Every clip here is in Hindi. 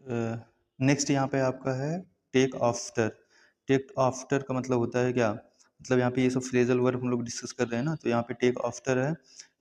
नेक्स्ट यहाँ पे आपका है टेक आफ्टर। टेक आफ्टर का मतलब होता है क्या? मतलब यहाँ पे ये सब फ्रेजल वर्ब हम लोग डिस्कस कर रहे हैं ना, तो यहाँ पे टेक आफ्टर है,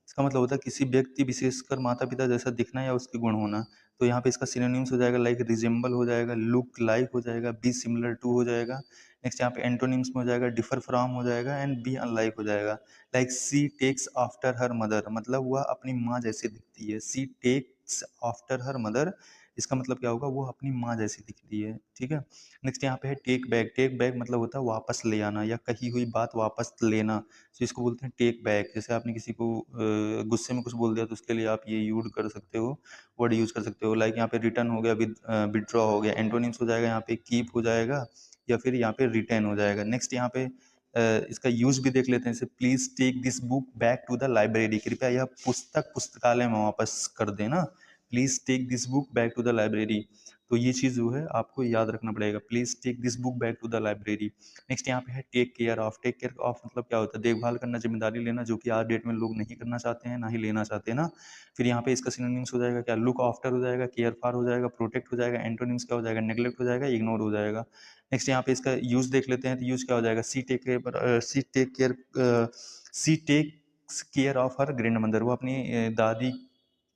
इसका मतलब होता है किसी व्यक्ति विशेषकर माता पिता जैसा दिखना या उसके गुण होना। तो यहाँ पे इसका सिनोनिम्स हो जाएगा लाइक रिजेंबल हो जाएगा, लुक लाइक हो जाएगा, बी सिमिलर टू हो जाएगा। नेक्स्ट यहाँ पे एंटोनिम्स में हो जाएगा डिफर फ्रॉम हो जाएगा एंड बी अनलाइक हो जाएगा। लाइक सी टेक्स आफ्टर हर मदर, मतलब वह अपनी माँ जैसी दिखती है। She takes after her mother, इसका मतलब क्या होगा? वो अपनी माँ जैसी दिखती है। ठीक है। नेक्स्ट यहाँ पे है टेक बैक। टेक बैक मतलब होता है वापस ले आना या कही हुई बात वापस लेना, तो इसको बोलते हैं टेक बैक। जैसे आपने किसी को गुस्से में कुछ बोल दिया तो उसके लिए आप ये यूज कर सकते हो, वर्ड यूज कर सकते हो। लाइक यहाँ पे रिटर्न हो गया, विदड्रॉ हो गया। एंटोनिम्स हो जाएगा यहाँ पे कीप हो जाएगा या फिर यहाँ पे रिटर्न हो जाएगा। नेक्स्ट यहाँ पे इसका यूज भी देख लेते हैं। जैसे please take this book back to the library, कृपया यह पुस्तक पुस्तकालय में वापस कर देना। Please take this book back to the library, तो ये चीज़ जो है आपको याद रखना पड़ेगा। Please take this book back to the library. Next यहाँ पे है take care of. Take care of मतलब क्या होता है? देखभाल करना, जिम्मेदारी लेना, जो कि आज डेट में लोग नहीं करना चाहते हैं, ना ही लेना चाहते हैं ना। फिर यहाँ पे इसका सिनोनिम्स हो जाएगा क्या? लुक आफ्टर हो जाएगा, केयर फॉर हो जाएगा, प्रोटेक्ट हो जाएगा। एंटोनिम्स क्या हो जाएगा? नेग्लेक्ट हो जाएगा, इग्नोर हो जाएगा। नेक्स्ट यहाँ पे इसका यूज देख लेते हैं, तो यूज क्या हो जाएगा? She take care of her grandmother, वो अपनी दादी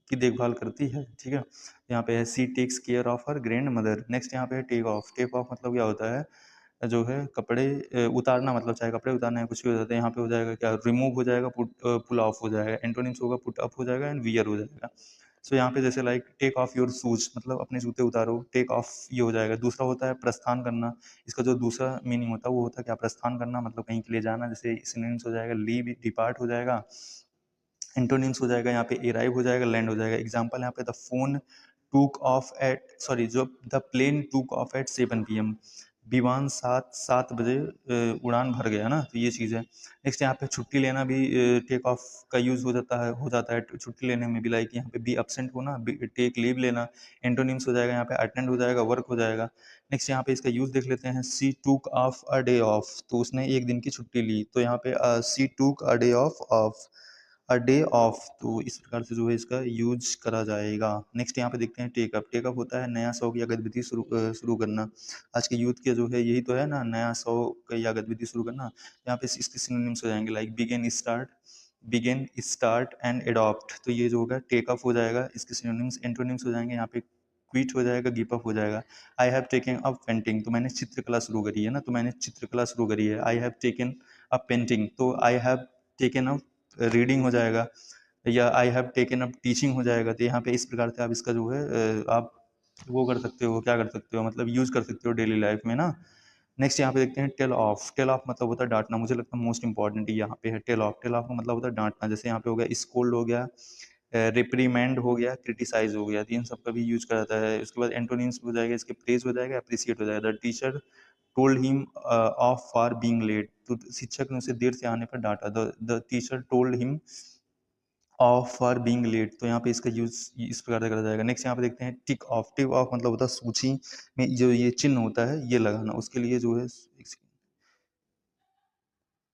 की देखभाल करती है। ठीक है। यहाँ पे है she takes care of her grandmother. Next यहाँ पे है टेक ऑफ। टेक ऑफ मतलब क्या होता है? जो है कपड़े उतारना, मतलब चाहे कपड़े उतारना है कुछ भी हो जाता है। यहाँ पे हो जाएगा क्या? रिमूव हो जाएगा, पुल ऑफ हो जाएगा। एंटोनिम्स होगा पुट अप हो जाएगा एंड वियर हो जाएगा। सो यहाँ पे जैसे like take off your shoes, मतलब अपने जूते उतारो, टेक ऑफ ये हो जाएगा। दूसरा होता है प्रस्थान करना। इसका जो दूसरा मीनिंग होता है वो होता है क्या? प्रस्थान करना, मतलब कहीं के लिए जाना। जैसे सिनोनिम्स हो जाएगा लीव, डिपार्ट हो जाएगा। एंटोनिम्स हो जाएगा यहाँ पे अराइव हो जाएगा, लैंड हो जाएगा। एग्जाम्पल यहाँ पे द फोन टूक ऑफ एट सॉरी जो द प्लेन टूक ऑफ एट 7 PM, विमान 7 बजे उड़ान भर गया ना, तो ये चीज़ है। नेक्स्ट यहाँ पे छुट्टी लेना भी टेक ऑफ का यूज हो जाता है छुट्टी लेने में भी। लाइक यहाँ पे बी अपसेंट होना, टेक लीव लेना। एंटोनिम्स हो जाएगा यहाँ पे अटेंड हो जाएगा, वर्क हो जाएगा। नेक्स्ट यहाँ पे इसका यूज देख लेते हैं। सी टूक ऑफ अ डे ऑफ, तो उसने एक दिन की छुट्टी ली, तो यहाँ पे सी टूक a day of a day of, तो इस प्रकार से जो है इसका यूज करा जाएगा। नेक्स्ट यहाँ पे देखते हैं टेकअप। टेकअप होता है नया शौक या गतिविधि शुरू करना। आज के यूथ के जो है यही तो है ना, नया शौक या गतिविधि शुरू करना। यहाँ पे इसके सिनोनिम्स हो जाएंगे like begin start and adopt, तो ये जो होगा टेकअप हो जाएगा। इसके सिनोनिम्स एंटोनिम्स हो जाएंगे यहाँ पे क्विट हो जाएगा, गिव अप हो जाएगा। आई हैव टेकन अप पेंटिंग, तो मैंने चित्रकला शुरू करी है ना, तो मैंने चित्रकला शुरू करी है। I have taken up painting, तो I have taken up reading हो जाएगा, या I have taken up teaching हो जाएगा। तो यहाँ पे इस प्रकार से आप इसका जो है आप वो कर सकते हो, क्या कर सकते हो, मतलब यूज कर सकते हो डेली लाइफ में ना। नेक्स्ट यहाँ पे देखते हैं टेल ऑफ। टेल ऑफ मतलब होता है डांटना। मुझे लगता है मोस्ट इंपॉर्टेंट यहाँ पे है टेल ऑफ। टेल ऑफ का मतलब होता है डांटना। जैसे यहाँ पे हो गया स्कोल्ड हो गया, रिप्रीमेंड हो गया, क्रिटिसाइज हो गया, तो इन सब का भी यूज करा जाता है। उसके बाद एंटोनिम्स हो जाएगा, इसके प्रेज हो जाएगा, अप्रिशिएट हो जाएगा। The teacher told him off for being late, तो शिक्षक ने उसे देर से आने पर डांटा। The teacher told him off for being late, तो यहाँ पे इसका यूज इस प्रकार से करा जाएगा। नेक्स्ट यहाँ पे देखते हैं टिक ऑफ। टिक ऑफ मतलब होता है सूची में जो ये चिन्ह होता है ये लगाना, उसके लिए जो है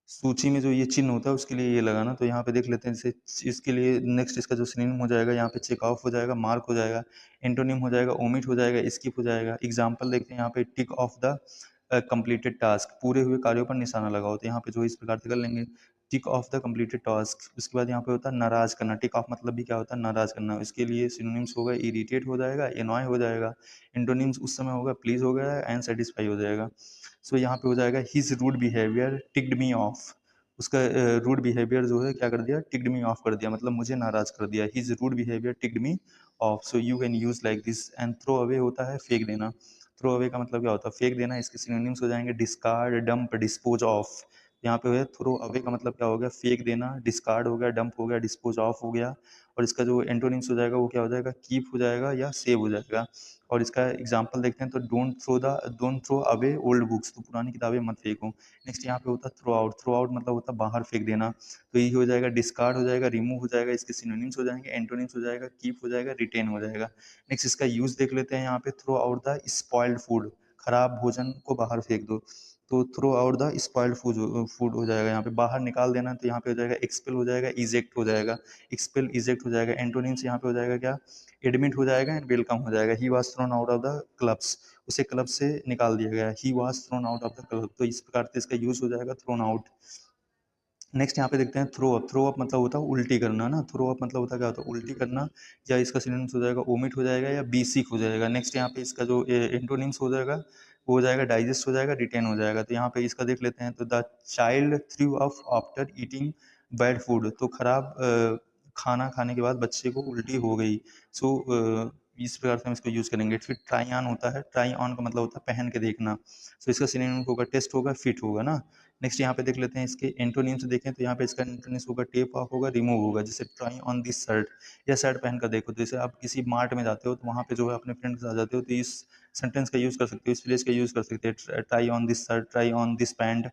सूची में जो ये चिन्ह होता है उसके लिए ये लगाना। तो यहाँ पे देख लेते हैं जैसे इसके लिए नेक्स्ट इसका जो सिनोनिम हो जाएगा यहाँ पे चेक ऑफ हो जाएगा, मार्क हो जाएगा। एंटोनिम हो जाएगा ओमिट हो जाएगा, स्किप हो जाएगा। एग्जाम्पल देखते हैं यहाँ पे टिक ऑफ द कंप्लीटेड टास्क, पूरे हुए कार्यों पर निशाना लगाओ, तो यहाँ पे जो इस प्रकार से कर लेंगे टिक ऑफ द कंप्लीटेड टास्क। उसके बाद यहाँ पे होता है नाराज करना। टिक ऑफ मतलब भी क्या होता है? नाराज करना। इसके लिए सिनोनिम्स होगा इरिटेट हो जाएगा, एनॉय हो जाएगा। एंटोनिम्स उस समय होगा प्लीज हो गया, एंड सेटिस्फाई हो जाएगा। सो यहाँ पे हो जाएगा his rude behaviour ticked me off. उसका रूड बिहेवियर जो है क्या कर दिया? टिक्ड मी ऑफ कर दिया, मतलब मुझे नाराज कर दिया। His rude behaviour ticked me off, so you can use like this. And throw away होता है फेंक देना। थ्रो अवे का मतलब क्या होता है? फेंक देना। इसके सिनोनिम्स हो जाएंगे डिस्कार्ड, डंप, डिस्पोज ऑफ। यहाँ पे है थ्रो अवे का मतलब क्या हो गया? फेंक देना। डिस्कार्ड हो गया, डंप हो गया, डिस्पोज ऑफ हो गया। और इसका जो एंटोनिम्स हो जाएगा वो क्या हो जाएगा? कीप हो जाएगा या सेव हो जाएगा। और इसका एग्जाम्पल देखते हैं तो don't throw away old books, तो पुरानी किताबें मत फेंको। नेक्स्ट यहाँ पे होता है थ्रो आउट। थ्रो आउट मतलब होता है बाहर फेंक देना, तो ये हो जाएगा डिस्कार्ड हो जाएगा, रिमूव हो जाएगा। इसके सिनोनिम्स हो जाएंगे एंटोनिम्स हो जाएगा कीप हो जाएगा, रिटेन हो जाएगा। नेक्स्ट इसका यूज देख लेते हैं यहाँ पे throw out the spoiled food, खराब भोजन को बाहर फेंक दो, तो throw out the spoiled food हो जाएगा। यहाँ पे बाहर निकाल देना, तो यहाँ पे हो जाएगा एक्सपेल हो जाएगा, इजेक्ट हो जाएगा। एक्सपेल इजेक्ट हो जाएगा। एंटोनिम्स यहाँ पे हो जाएगा क्या? एडमिट हो जाएगा एंड वेलकम हो जाएगा। He was thrown out of the clubs, उसे क्लब से निकाल दिया गया। He was thrown out of the club, तो इस प्रकार से इसका यूज हो जाएगा थ्रोन आउट। नेक्स्ट यहाँ पे देखते हैं थ्रो अप। थ्रो अप मतलब होता है उल्टी करना ना, थ्रो अप मतलब होता है क्या होता है उल्टी करना, या इसका सिनोनिम्स हो जाएगा ओमिट हो जाएगा या बी सिक हो जाएगा। नेक्स्ट यहाँ पे इसका जो एंटोनिम्स हो जाएगा वो हो जाएगा डाइजेस्ट हो जाएगा, रिटेन हो जाएगा। तो यहाँ पे इसका देख लेते हैं, तो the child through up after eating bad food, तो खराब खाना खाने के बाद बच्चे को उल्टी हो गई। सो इस प्रकार से हम इसको यूज करेंगे। फिर ट्राई ऑन होता है, ट्राई ऑन का मतलब होता है पहन के देखना। सो इसका सिनोनिम होगा टेस्ट होगा, फिट होगा ना। नेक्स्ट यहाँ पे देख लेते हैं इसके एंटोनिम्स देखें, तो यहाँ पे इसका एंटोनिम्स होगा टेप ऑफ होगा, रिमूव होगा। जैसे ट्राई ऑन दिस शर्ट, या शर्ट पहन कर देखो। तो जैसे आप किसी मार्ट में जाते हो तो वहाँ पे जो है अपने फ्रेंड के साथ जाते हो, तो इस सेंटेंस का यूज कर सकते हो, इस फ्रेज का यूज कर सकते हैं, try on this shirt, try on this pant.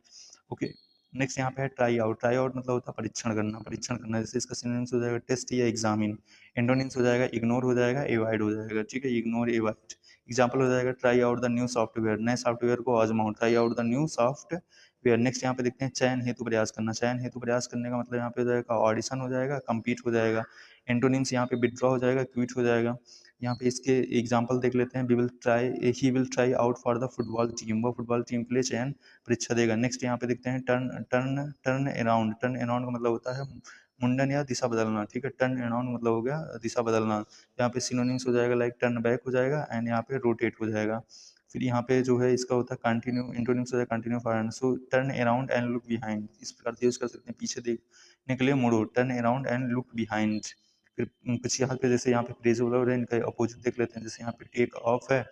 Okay. Next यहाँ पे है ट्राई आउट। ट्राई आउट मतलब होता है परीक्षण करना, परीक्षण करना। जैसे इसका सिनोनिम्स हो जाएगा टेस्ट या एग्जामिन। एंटोनिम्स हो जाएगा इग्नोर हो जाएगा, एवॉइड हो जाएगा। ठीक है, इग्नोर एवॉइड। एग्जाम्पल हो जाएगा try out the new software, नए सॉफ्टवेयर को आजमाओ, try out the new software. Next यहाँ पे देखते हैं चयन हेतु प्रयास करना। चयन हेतु प्रयास करने का मतलब यहाँ पे हो जाएगा ऑडिशन हो जाएगा, compete हो जाएगा। एंटोनिम्स यहाँ पे विथड्रॉ हो जाएगा, क्विट हो जाएगा। यहाँ पे इसके एग्जाम्पल देख लेते हैं। He will try out for the football team, वो फुटबॉल टीम के लिए चयन परीक्षा देगा। नेक्स्ट यहाँ पे देखते हैं turn turn turn around. Turn around का मतलब होता है मुंडन या दिशा बदलना। ठीक है, टर्न अराउंड मतलब हो गया दिशा बदलना। यहाँ पे सिनोनिम्स हो जाएगा लाइक टर्न बैक हो जाएगा, एंड यहाँ पे रोटेट हो जाएगा। फिर यहाँ पे जो है इसका होता है कंटिन्यू, एंटोनिम्स हो जाएगा continue forward. So turn around and look behind, इस प्रकार से यूज कर सकते हैं, पीछे देखने के लिए मुड़ो, turn around and look behind. फिर कुछ यहाँ पे जैसे यहाँ पे फ्रेज वर्ब है, इनका अपोजिट देख लेते हैं। जैसे यहाँ पे टेक ऑफ है,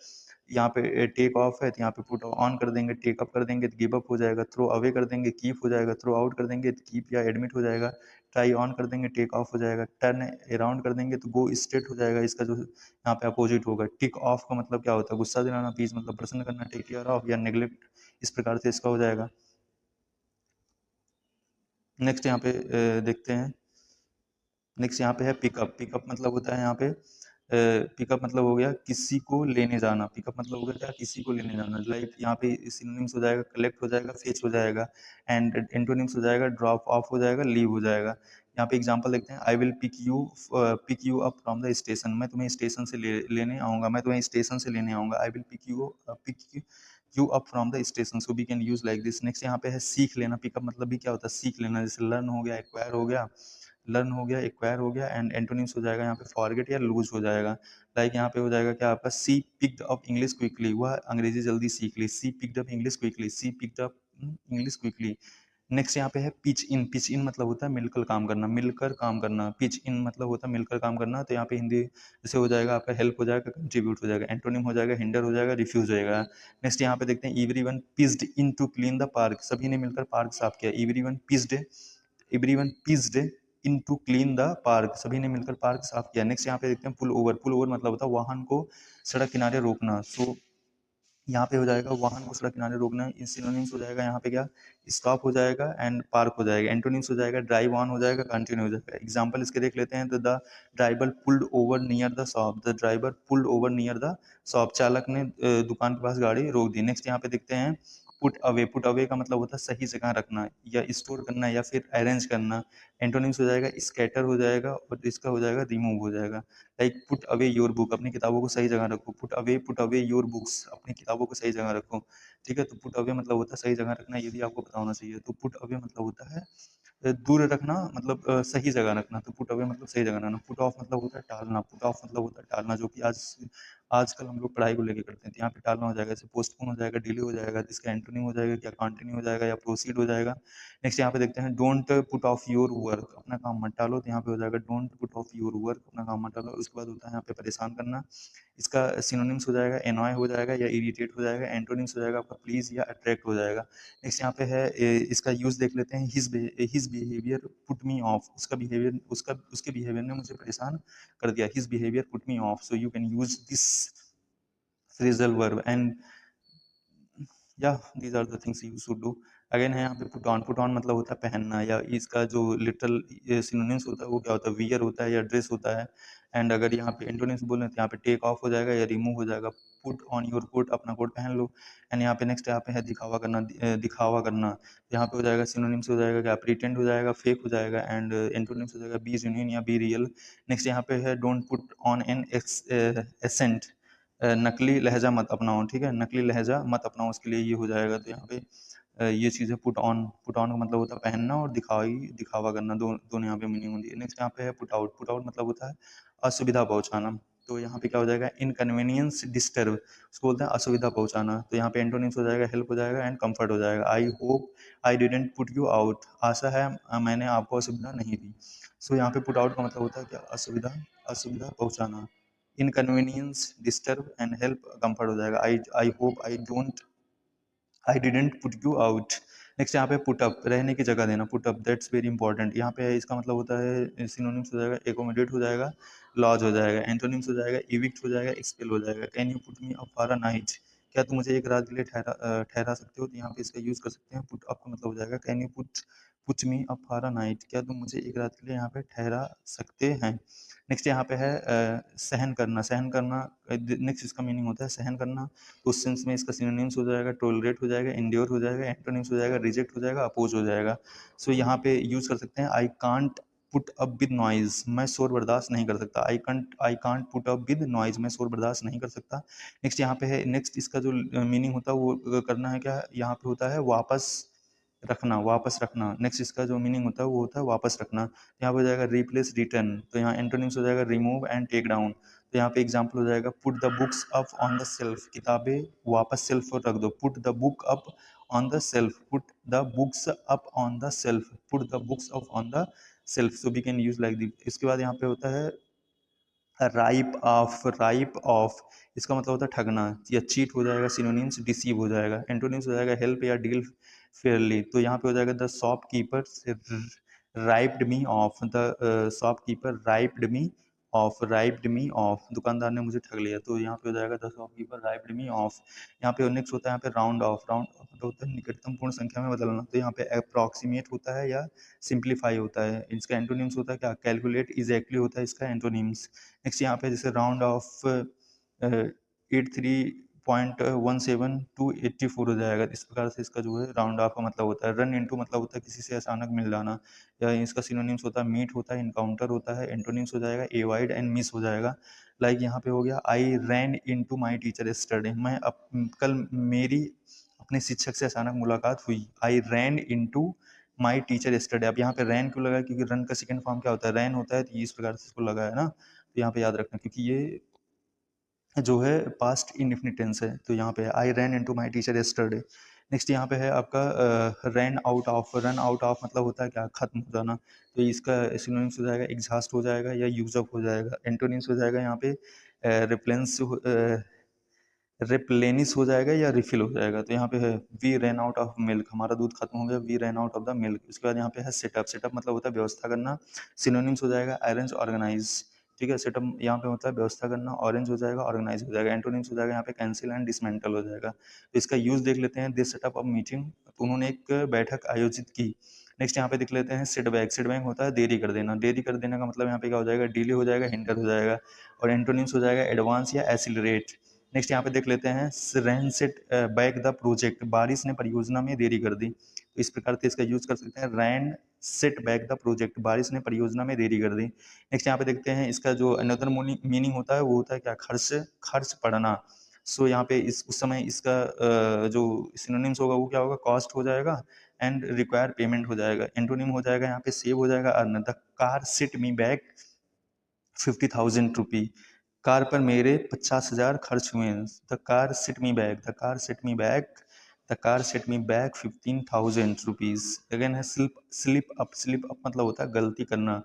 यहाँ पे टेक ऑफ है, तो यहाँ पे पुट ऑन कर देंगे। टेक अप कर देंगे तो गिव अप हो जाएगा। थ्रो अवे कर देंगे, कीप हो जाएगा। थ्रो आउट कर देंगे तो कीप या एडमिट हो जाएगा। ट्राई ऑन कर देंगे, टेक ऑफ हो जाएगा। टर्न अराउंड कर देंगे तो गो स्ट्रेट हो जाएगा। इसका जो यहाँ पे अपोजिट होगा। टिक ऑफ का मतलब क्या होता है गुस्सा दिलाना, प्लीज मतलब प्रसन्न करना, टेक केयर ऑफ या नेग्लेक्ट, इस प्रकार से इसका हो जाएगा। नेक्स्ट यहाँ पे देखते हैं। नेक्स्ट यहाँ पे है पिकअप। पिकअप मतलब होता है यहाँ पे पिकअप मतलब हो गया किसी को लेने जाना। पिकअप मतलब हो गया क्या, किसी को लेने जाना। लाइक यहाँ पे सिनोनिम्स हो जाएगा कलेक्ट हो जाएगा, फेच हो जाएगा, एंड एंटोनिम्स हो जाएगा ड्रॉप ऑफ हो जाएगा, लीव हो जाएगा। यहाँ पे एग्जांपल देखते हैं। I will pick you up from the station, मैं तुम्हें स्टेशन से लेने आऊंगा, मैं तुम्हें स्टेशन से लेने आऊंगा। I will pick you up from the station, so we can use like this. Next यहाँ पे है सीख लेना। पिकअप मतलब भी क्या होता है सीख लेना। जैसे लर्न हो गया, एक्वायर हो गया, लर्न हो गया, एक्वायर हो गया, एंड एंटोनिम्स हो जाएगा यहाँ पे फॉरगेट या लूज हो जाएगा। लाइक यहाँ पे हो जाएगा क्या आपका she picked up English quickly, वह अंग्रेजी जल्दी सीख ली। She picked up English quickly, she picked up English quickly. Next यहाँ पे है पिच इन। पिच इन मतलब होता है मिलकर काम करना, मिलकर काम करना। पिच इन मतलब होता है मिलकर काम करना। तो यहाँ पे हिंदी जैसे हो जाएगा आपका हेल्प हो जाएगा, कंट्रीब्यूट हो जाएगा। एंटोनिम हो जाएगा हिंडर हो जाएगा, रिफ्यूज हो जाएगा। नेक्स्ट यहाँ पे देखते हैं everyone pitched in to clean the park, सभी ने मिलकर पार्क साफ किया। Everyone pitched in to clean the park, सभी ने मिलकर पार्क साफ किया। नेक्स्ट यहाँ पे देखते हैं पुल ओवर। पुल ओवर मतलब होता है वाहन को सड़क किनारे रोकना। सो यहाँ पे हो जाएगा वाहन को सड़क किनारे रोकना। सिनोनिम्स हो जाएगा यहाँ पे क्या स्टॉप हो जाएगा एंड पार्क हो जाएगा। एंटोनिम्स हो जाएगा ड्राइव ऑन हो जाएगा, कंटिन्यू हो जाएगा। एग्जांपल इसके देख लेते हैं। तो the driver pulled over near the shop, the driver pulled over near the shop, चालक ने दुकान के पास गाड़ी रोक दी। नेक्स्ट यहाँ पे देखते हैं पुट अवे। पुट अवे का मतलब होता है सही जगह रखना या स्टोर करना या फिर अरेंज करना। एंटोनिम्स हो जाएगा स्कैटर हो जाएगा, और इसका हो जाएगा रिमूव हो जाएगा। Like put away your book, अपनी किताबों को सही जगह रखो। पुट अवे योर बुक्स, अपनी किताबों को सही जगह रखो। ठीक है, तो पुट अवे मतलब होता है सही जगह रखना, ये भी आपको पता होना चाहिए। तो पुट अवे मतलब होता है दूर रखना, मतलब सही जगह रखना। तो पुट अवे मतलब सही जगह रखना। पुट ऑफ मतलब होता है टालना। पुट ऑफ मतलब होता है टालना, जो कि आजकल हम लोग पढ़ाई को लेके करते हैं। तो यहाँ पे टालना हो जाएगा, जैसे पोस्टपोन हो जाएगा, डिले हो जाएगा। तो इसका एंटोनिम हो जाएगा क्या कंटिन्यू हो जाएगा या प्रोसीड हो जाएगा। नेक्स्ट यहाँ पे देखते हैं don't put of your work, अपना काम मत टालो। तो यहाँ पे हो जाएगा don't put of your work, अपना काम मत टालो। उसके बाद होता है यहाँ पे परेशान करना। इसका सिनोनिम्स हो जाएगा एनॉय हो जाएगा या इरिटेट हो जाएगा। एंटोनिम्स हो जाएगा आपका प्लीज या अट्रैक्ट हो जाएगा। नेक्स्ट यहाँ पे है इसका यूज देख लेते हैं। His behaviour put me off, उसके बिहेवियर ने मुझे परेशान कर दिया। His behaviour put me off, so you can use this phrasal verb and या these are the things you should do. Again है यहाँ पे पुट ऑन। पुट ऑन मतलब होता है पहनना, या इसका जो लिटरल सिनोनिम्स होता है वो क्या होता है वियर होता है या ड्रेस होता है। एंड अगर यहाँ पे एंटोनिम्स बोले तो यहाँ पे टेक ऑफ हो जाएगा या रिमूव हो जाएगा। पुट ऑन योर कोट, अपना कोट पहन लो। एंड यहाँ पे नेक्स्ट यहाँ पे है दिखावा करना, दिखावा करना। तो यहाँ पे हो जाएगा सिनोनिम्स हो जाएगा क्या, प्रिटेंड हो जाएगा, फेक हो जाएगा, एंड एंटोनिम्स हो जाएगा बी जेन्युइन या बी रियल। नेक्स्ट यहाँ पे है don't put on an accent, नकली लहजा मत अपनाओ, ठीक है, नकली लहजा मत अपनाओ, उसके लिए ये हो जाएगा। तो यहाँ पे ये चीज़ है पुट ऑन, पुट ऑन का मतलब होता है पहनना, और दिखावा करना, दोनों यहाँ पे मीनिंग होती है। नेक्स्ट यहाँ पे है पुट आउट, पुट आउट मतलब होता है असुविधा पहुंचाना। तो यहाँ पे क्या हो जाएगा, इनकन्वीनियंस डिस्टर्ब, उसको बोलते हैं असुविधा पहुंचाना। तो यहाँ पे एंटोनिम्स हो जाएगा हेल्प हो जाएगा एंड कंफर्ट हो जाएगा। I hope I didn't put you out, आशा है मैंने आपको असुविधा नहीं दी। सो यहाँ पे पुट आउट का मतलब होता है क्या, असुविधा, असुविधा पहुंचाना। Inconvenience disturb and help comfort हो जाएगा। I hope I didn't put you out. Next यहाँ पे पुट अप, रहने की जगह देना, put up, that's very important. यहाँ पे इसका मतलब होता है सिनोनिम्स हो जाएगा एकोमोडेट हो जाएगा, लॉज हो जाएगा, एंटोनिम्स हो जाएगा इविक्ट हो जाएगा, एक्सपेल हो जाएगा। Can you put me up for a night, क्या तुम मुझे एक रात के लिए ठहरा सकते हो। तो यहाँ पे इसका यूज कर सकते हैं, पुट अप का मतलब हो जाएगा can you put me up for a night, क्या तुम मुझे एक रात के लिए यहाँ पे ठहरा सकते हैं। नेक्स्ट यहाँ पे है सहन करना, सहन करना, नेक्स्ट इसका मीनिंग होता है सहन करना। तो उस सेंस में इसका सिनोनिम्स हो जाएगा टोलरेट हो जाएगा, एंड्योर हो जाएगा, एंटोनिम्स हो जाएगा रिजेक्ट हो जाएगा, अपोज हो जाएगा। सो यहाँ पे यूज कर सकते हैं I can't put up with noise, मैं शोर बर्दाश्त नहीं कर सकता। I can't put up with noise, मैं शोर बर्दाश्त नहीं कर सकता। नेक्स्ट यहाँ पे है, नेक्स्ट इसका जो मीनिंग होता है वो करना है क्या, यहाँ पे होता है वापस रखना, वापस रखना। नेक्स्ट इसका जो मीनिंग होता है वो होता है वापस रखना। यहाँ पे हो जाएगा रिप्लेस रिटर्न, तो यहाँ एंटोनिम्स हो जाएगा रिमूव एंड टेक डाउन। तो यहाँ पे एग्जाम्पल हो जाएगा put the books up on the shelf, किताबें वापस सेल्फ पर रख दो। Put the book up on the shelf, put the books up on the shelf, put the books up on the shelf. So we can use like this. इसके बाद यहाँ पे होता है राइप ऑफ, राइप ऑफ इसका मतलब होता है ठगना या चीट हो जाएगा, सिनोनिम्स डिसीव हो जाएगा, एंटोनिम्स हो जाएगा हेल्प या डील फेयरली। तो यहाँ पे हो जाएगा the shopkeeper ripped me off, the shopkeeper ripped me off, ripped me off, दुकानदार ने मुझे ठग लिया। तो यहाँ पे हो जाएगा the shopkeeper ripped me of. यहाँ पे नेक्स्ट होता है यहाँ पे राउंड ऑफ, राउंड ऑफ मतलब होता है निकटतम पूर्ण संख्या में बदलना। तो यहाँ पे अप्रॉक्सीमेट होता है या सिंप्लीफाई होता है। इसका एंटोनिम्स होता है क्या, कैलकुलेट, इजैक्टली होता है इसका एंटोनिम्स। नेक्स्ट यहाँ पे जैसे राउंड ऑफ 83.17 to 84 हो जाएगा। इस प्रकार से इसका जो है राउंड ऑफ का मतलब होता है। रन इनटू मतलब होता है किसी से अचानक मिल जाना, या इसका सिनोनिम्स होता है मीट होता है, इनकाउंटर होता है, एंटोनिम्स हो जाएगा एवॉइड एंड मिस हो जाएगा। लाइक यहाँ पे हो गया I ran into my teacher yesterday, मैं कल मेरी अपने शिक्षक से अचानक मुलाकात हुई। I ran into my teacher yesterday. अब यहाँ पे रैन क्यों लगा, क्योंकि रन का सेकंड फॉर्म क्या होता है, रैन होता है, तो इस प्रकार से इसको लगा है ना। तो यहाँ पे याद रखना, क्योंकि ये जो है पास्ट इंडेफिनिट टेंस है। तो यहाँ पे I ran into my teacher yesterday. Next यहाँ पे है आपका ran out of, run out of मतलब होता है क्या, खत्म हो जाना। तो इसका सिनोनिम्स हो जाएगा एग्जॉस्ट हो जाएगा या यूज अप हो जाएगा, एंटोनिम्स हो जाएगा यहाँ पे रिप्लेंस, रिप्लेनिश हो जाएगा या रिफिल हो जाएगा। तो यहाँ पे है we ran out of milk, हमारा दूध खत्म हो गया, we ran out of the milk. उसके बाद यहाँ पे है सेटअप, सेटअप मतलब होता है व्यवस्था करना, सिनोनिम्स हो जाएगा अरेंज ऑर्गेनाइज, ठीक है। सेटअप यहाँ पे होता है व्यवस्था करना, ऑरेंज हो जाएगा, ऑर्गेनाइज हो जाएगा, एंटोनिम्स हो जाएगा यहाँ पे कैंसिल एंड डिसमेंटल हो जाएगा। तो इसका यूज देख लेते हैं, दिस सेटअप अ मीटिंग, तो उन्होंने एक बैठक आयोजित की। नेक्स्ट यहाँ पे देख लेते हैं सेटबैक, सेटबैक होता है देरी कर देना, देरी कर देने का मतलब यहाँ पे क्या हो जाएगा, डिले हो जाएगा, हिंडर हो जाएगा, और एंटोनिम्स हो जाएगा एडवांस या एसिलरेट। नेक्स्ट यहाँ पे देख लेते हैं रैन सेट बैक द प्रोजेक्ट, बारिश ने परियोजना में देरी कर दी। तो इस प्रकार से इसका यूज कर सकते हैं, रैन सेट बैक द प्रोजेक्ट, बारिश ने परियोजना में देरी कर दी। नेक्स्ट यहाँ पे देखते हैं इसका जो अनदर मीनिंग होता है वो होता है क्या, खर्च, खर्च पड़ना। सो यहाँ पे इस उस समय इसका जो सिनोनिम्स होगा वो क्या होगा, कॉस्ट हो जाएगा एंड रिक्वायर पेमेंट हो जाएगा। एंटोनिम हो जाएगा यहाँ पे सेव हो जाएगा, earn, the car set me back 50,000 rupee, car पर मेरे 50,000 खर्च हुए। The car set me back, the car set me back, the car set me back 15,000 rupees. Again है slip, slip up, slip up मतलब होता है गलती करना,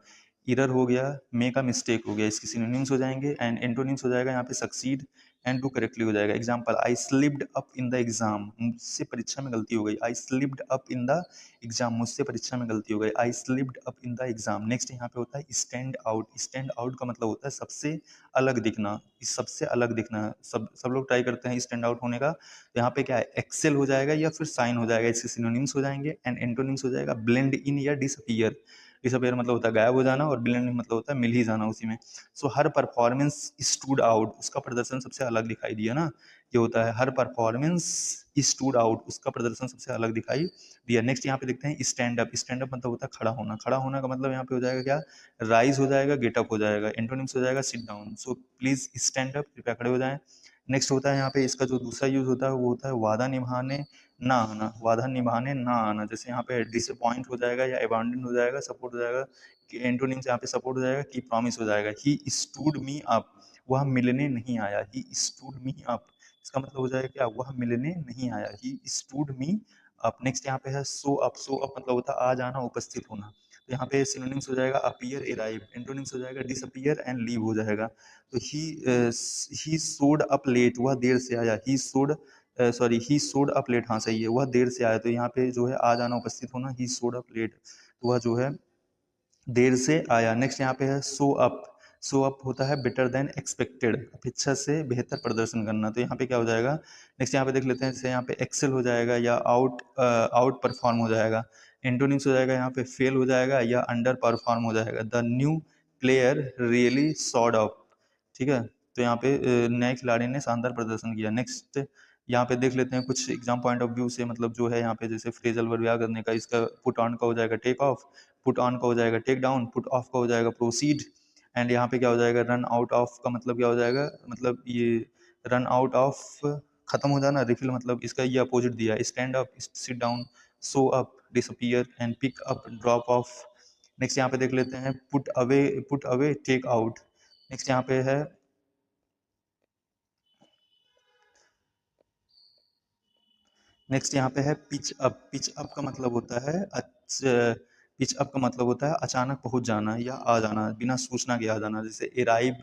इरर हो गया, मेक अ मिस्टेक हो गया, इसके सिनोनिम्स हो जाएंगे। एंड एंटोनिम्स हो जाएगा यहाँ पे सक्सीड एंड डू करेक्टली हो जाएगा। Example, I slipped up in the exam, मुझसे परीक्षा में गलती हो गई। I slipped up in the exam, मुझसे परीक्षा में गलती हो गई। I slipped up in the exam. Next यहाँ पे होता है स्टैंड आउट, स्टैंड आउट का मतलब होता है सबसे अलग दिखना, सबसे अलग दिखना। सब लोग ट्राई करते हैं स्टैंड आउट होने का। तो यहाँ पे क्या है, एक्सेल हो जाएगा या फिर साइन हो जाएगा, इसके सिनोनिम्स हो जाएंगे। एंड एंटोनिम्स हो जाएगा ब्लेंड इन या डिसअपियर। डिसअपियर मतलब होता है गायब हो जाना, और ब्लेंड मतलब होता है मिल ही जाना उसी में। सो हर परफॉर्मेंस स्टूड आउट, उसका प्रदर्शन सबसे अलग दिखाई दिया ना, ये होता है हर परफॉर्मेंस स्टूड आउट, उसका प्रदर्शन सबसे अलग दिखाई दिया। नेक्स्ट यहाँ पे देखते हैं स्टैंड अप। स्टैंड अप मतलब होता है खड़ा होना। खड़ा होना का मतलब यहाँ पे हो जाएगा क्या, राइज हो जाएगा, गेट अप हो जाएगा। एंटोनिम्स हो जाएगा seat down. So please stand up, कृपया खड़े हो जाएं। नेक्स्ट होता है यहाँ पे इसका जो दूसरा यूज होता है वो होता है वादा निभाने ना आना। वादा निभाने ना आना, जैसे यहाँ पे डिसअपॉइंट हो जाएगा या अबैंडन हो जाएगा, सपोर्ट हो जाएगा, एंटोनिम्स यहाँ पे सपोर्ट हो जाएगा कि प्रॉमिस हो जाएगा। ही स्टूड मी अप, वह मिलने नहीं आया। ही स्टूड मी अप, इसका मतलब हो जाएगा क्या, वह मिलने नहीं आया। He stood me up. Next यहाँ पे है सो अप। सो अप मतलब होता है आ जाना, उपस्थित होना। तो यहाँ पे सिनोनिम्स हो जाएगा अपीयर, अराइव। एंटोनिम्स हो जाएगा डिसअपीयर एंड लीव हो जाएगा। तो ही शोड अप लेट, वह देर से आया। ही शोड अप लेट, हाँ सही है, वह देर से आया। तो यहाँ पे जो है आ जाना, उपस्थित होना, ही शोड अप लेट, तो वह जो है देर से आया। नेक्स्ट यहाँ पे है सो अप। सो अप होता है बेटर देन एक्सपेक्टेड, अपेक्षा से बेहतर प्रदर्शन करना। तो यहाँ पे क्या हो जाएगा, नेक्स्ट यहाँ पे देख लेते हैं, जैसे यहाँ पे एक्सेल हो जाएगा या आउट परफॉर्म हो जाएगा। एंटोनिम्स हो जाएगा यहाँ पे फेल हो जाएगा या अंडर परफॉर्म हो जाएगा। The new player really sawed up, ठीक है, तो यहाँ पे नए खिलाड़ी ने शानदार प्रदर्शन किया। नेक्स्ट यहाँ पे देख लेते हैं कुछ एग्जाम पॉइंट ऑफ व्यू से, मतलब जो है यहाँ पे जैसे फ्रेजल वर्ब याद करने का, इसका पुट ऑन का हो जाएगा टेक ऑफ, पुट ऑन का हो जाएगा टेक डाउन, पुट ऑफ का हो जाएगा प्रोसीड, एंड यहाँ पे क्या हो जाएगा रन आउट ऑफ का मतलब क्या हो जाएगा, मतलब ये रन आउट ऑफ खत्म हो जाना, रिफिल मतलब इसका ये अपोजिट दिया, stand up, sit down, show up, disappear and pick up, drop off. Next यहाँ पे देख लेते हैं put away take out. Next यहाँ पे है नेक्स्ट यहाँ पे है पिच अप। पिच अप का मतलब होता है पिच अप का मतलब होता है अचानक पहुंच जाना या आ जाना, बिना सूचना के आ जाना। जैसे अराइव,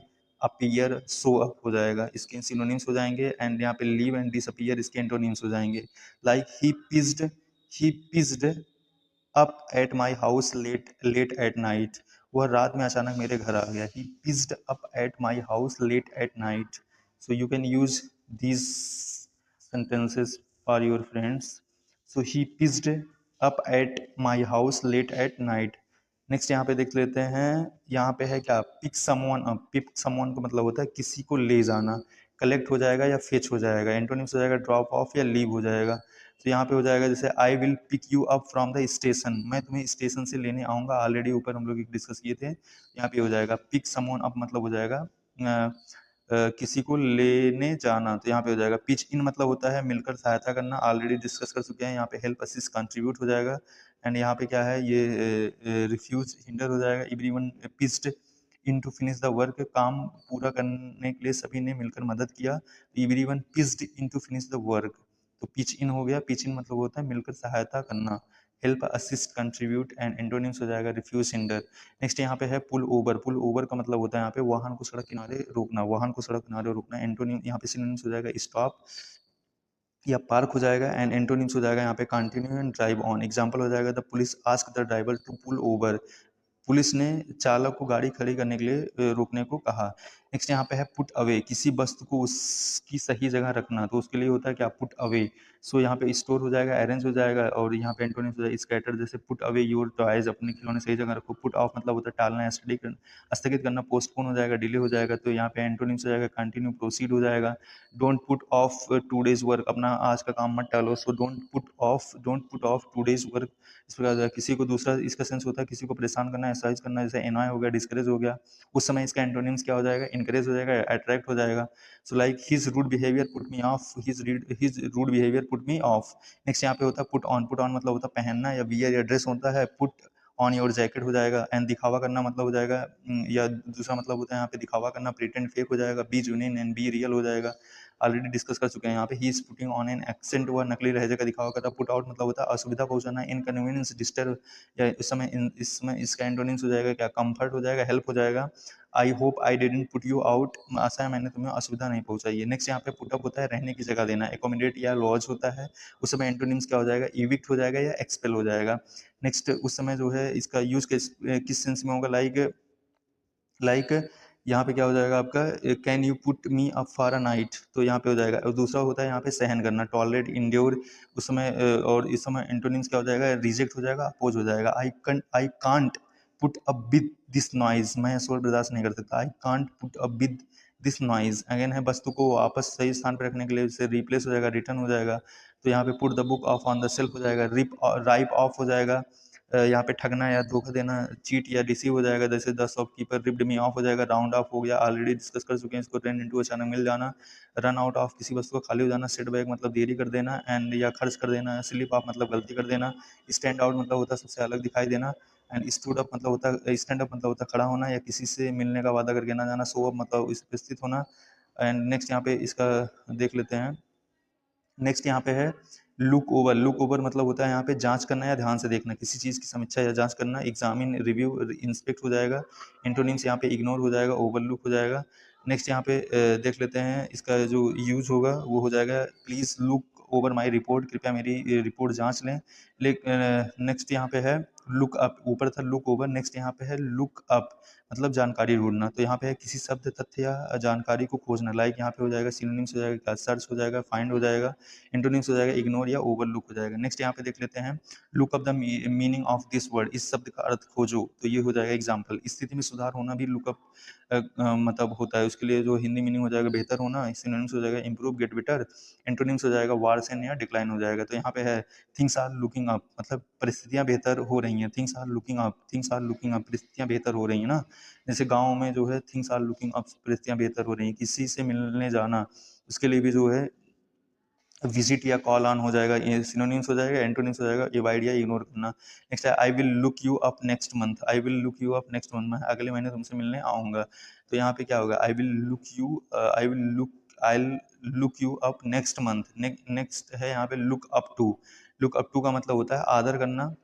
अपीयर, शो अप हो जाएगा, इसके सिनोनिम्स हो जाएंगे। एंड यहाँ पे लीव एंड डिसअपियर इसके एंटोनिम्स हो जाएंगे। Like he pitched up at my house late late at night, वह रात में अचानक मेरे घर आ गया। He pitched up at my house late at night. So you can use these sentences for your friends. So he picked up at my house late at night. Next यहाँ पे देख लेते हैं, यहाँ पे है क्या, pick someone up. Pick someone का मतलब होता है किसी को ले जाना। कलेक्ट हो जाएगा या फेच हो जाएगा। एंटोनिम्स हो जाएगा ड्रॉप ऑफ या लीव हो जाएगा। तो यहाँ पे हो जाएगा जैसे I will pick you up from the station, मैं तुम्हें स्टेशन से लेने आऊँगा। ऑलरेडी ऊपर हम लोग डिस्कस किए थे। यहाँ पे हो जाएगा पिक समवन अप मतलब हो जाएगा किसी को लेने जाना। तो यहाँ पे हो जाएगा पिच इन मतलब होता है मिलकर सहायता करना, ऑलरेडी डिस्कस कर चुके हैं। यहाँ पे हेल्प असिस्ट कंट्रीब्यूट हो जाएगा। एंड यहाँ पे क्या है, ये रिफ्यूज हिंडर हो जाएगा। Everyone pitched in to finish the work, काम पूरा करने के लिए सभी ने मिलकर मदद किया। Everyone pitched in to finish the work, तो पिच इन हो गया। पिच इन मतलब होता है मिलकर सहायता करना। Help assist contribute and antonyms हो जाएगा रिफ्यूज हिंडर। नेक्स्ट यहाँ पे है पुल ओवर। पुल ओवर का मतलब होता है यहाँ पे वाहन को सड़क किनारे रोकना, वाहन को सड़क किनारे रोकना। एंटोनिम यहाँ पे सिनोनिम्स हो जाएगा स्टॉप या पार्क हो जाएगा। एंड एंटोनिम्स हो जाएगा यहाँ पे continue and drive on. Example हो जाएगा the police ask the driver to pull over, police ने चालक को गाड़ी खड़ी करने के लिए रोकने को कहा। नेक्स्ट यहाँ पे है पुट अवे, किसी वस्तु को उसकी सही जगह रखना, तो उसके लिए होता है क्या, पुट अवे। सो यहाँ पे स्टोर हो जाएगा, अरेंज हो जाएगा, और यहाँ पे एंटोनिम्स हो जाएगा स्कैटर। जैसे पुट अवे योर टॉयज, अपने खिलौने सही जगह रखो। पुट ऑफ मतलब होता है टालना, स्थगित करना, पोस्टपोन हो जाएगा, डिले हो जाएगा। तो यहाँ पे एंटोनिम्स हो जाएगा कंटिन्यू, प्रोसीड हो जाएगा। Don't put off today's work, अपना आज का काम मत टालो। So don't put off today's work. इस प्रकार किसी को दूसरा, इसका सेंस होता है किसी को परेशान करना, एक्सरसाइज करना, जैसे एनॉय हो गया, डिस्करेज हो गया। उस समय इसका एंटोनिम्स क्या हो जाएगा, इनकरेज हो जाएगा, अट्रैक्ट हो जाएगा। So like his rude behaviour put me off, his rude behaviour put me off. Next यहाँ पे होता है पुट ऑन। पुट ऑन मतलब होता है पहनना या वियर या ड्रेस होता है। पुट ऑन योर जैकेट हो जाएगा। एंड दिखावा करना मतलब हो जाएगा, या दूसरा मतलब होता है यहाँ पे दिखावा करना, प्रिटेंड, फेक हो जाएगा। बी जूनियन एंड बी रियल हो जाएगा, ऑलरेडी डिस्कस कर चुके हैं। यहाँ पे he is putting on an accent, हुआ नकली लहजे का दिखावा कर रहा। पुट आउट मतलब होता है असुविधा पहुंचाना, इनकन्वीनियंस, डिस्टर्ब, या इस समय इसका एंटोनिम्स हो जाएगा क्या, कंफर्ट हो जाएगा, हेल्प हो जाएगा। I hope I didn't put you out, आशा है मैंने तुम्हें असुविधा नहीं पहुंचाई है। नेक्स्ट यहाँ पे पुटअप होता है रहने की जगह देना, एकोमोडेट या लॉज होता है। उस समय एंटोनिम्स क्या हो जाएगा, इविक्ट हो जाएगा या एक्सपेल हो जाएगा। नेक्स्ट उस समय जो है इसका यूज किस सेंस में होगा, लाइक यहाँ पे क्या हो जाएगा आपका, can you put me up for a night, तो यहाँ पे हो जाएगा। और दूसरा होता है यहाँ पे सहन करना, टॉलरेट, इंड्योर। उस समय और इस समय एंटोनिम्स क्या हो जाएगा, रिजेक्ट हो जाएगा, अपोज हो जाएगा। I can't put up with this noise, मैं शोर बर्दाश्त नहीं कर सकता। I can't put up with this noise again है वस्तु को वापस सही स्थान पर रखने के लिए, उसे रिप्लेस हो जाएगा, रिटर्न हो जाएगा। तो यहाँ पे put the book of on the shelf हो जाएगा, रिप राइप ऑफ हो जाएगा, यहाँ पे ठगना या धोखा देना, चीट या डिसीव हो जाएगा, जैसे the shopkeeper ripped me of हो जाएगा, राउंड ऑफ हो गया, ऑलरेडी डिस्कस कर चुके हैं इसको, रन इनटू अचानक मिल जाना, रन आउट ऑफ किसी वस्तु का खाली हो जाना, सेट बैक मतलब देरी कर देना, एंड या खर्च कर देना, स्लिप ऑफ मतलब गलती कर देना, स्टैंड आउट मतलब होता है सबसे अलग दिखाई देना, एंड स्टूड अप मतलब होता है, स्टैंड अप मतलब होता है खड़ा होना या किसी से मिलने का वादा करके ना जाना, शो अप मतलब उपस्थित होना। एंड नेक्स्ट यहाँ पे इसका देख लेते हैं। नेक्स्ट यहाँ पे है लुक ओवर, लुक ओवर मतलब होता है यहाँ पे जांच करना या ध्यान से देखना, किसी चीज़ की समीक्षा या जांच करना, एग्जामिन रिव्यू इंस्पेक्ट हो जाएगा, एंटोनिम्स यहाँ पे इग्नोर हो जाएगा, ओवरलुक हो जाएगा। नेक्स्ट यहाँ पे देख लेते हैं इसका जो यूज होगा वो हो जाएगा please look over my report, कृपया मेरी रिपोर्ट जांच लें। नेक्स्ट यहाँ पे है लुक अप, ऊपर था लुक ओवर, नेक्स्ट यहाँ पे है लुक अप मतलब जानकारी ढूंढना, तो यहाँ पे है किसी शब्द तथ्य या जानकारी को खोजना, लाइक यहाँ पे हो जाएगा सिनोनिम्स हो जाएगा, सर्च हो जाएगा, फाइंड हो जाएगा, एंटोनिम्स हो जाएगा इग्नोर या ओवरलुक हो जाएगा। नेक्स्ट यहाँ पे देख लेते हैं look up the meaning of this word, इस शब्द का अर्थ खोजो, तो ये हो जाएगा एग्जाम्पल, स्थिति में सुधार होना भी लुकअप मतलब होता है, उसके लिए जो हिंदी मीनिंग हो जाएगा बेहतर होना, सिनोनिम्स हो जाएगा इंप्रूव गेट बेटर, एंटोनिम्स हो जाएगा वार्सन या डिक्लाइन हो जाएगा। तो यहाँ पे है थिंग्स आर लुकिंग अप मतलब परिस्थितियाँ बेहतर हो रही हैं, things are looking up, things are looking up परिस्थितियाँ बेहतर हो रही हैं ना, जैसे गाँव में जो है थिंग्स आर लुकिंग अप परिस्थितियाँ बेहतर हो रही हैं, किसी से मिलने जाना उसके लिए भी जो है विजिट या कॉल ऑन हो जाएगा, ये सिनोनिम्स हो जाएगा, एंटोनिम्स हो जाएगा एवॉइड या इग्नोर करना। नेक्स्ट है आई will look you up next month, I will look you up next month, मैं अगले महीने तुमसे मिलने आऊँगा। तो यहाँ पे क्या होगा I will look you, I look you up next month. Next है यहाँ पे look up to, look up to का मतलब होता है आदर करना,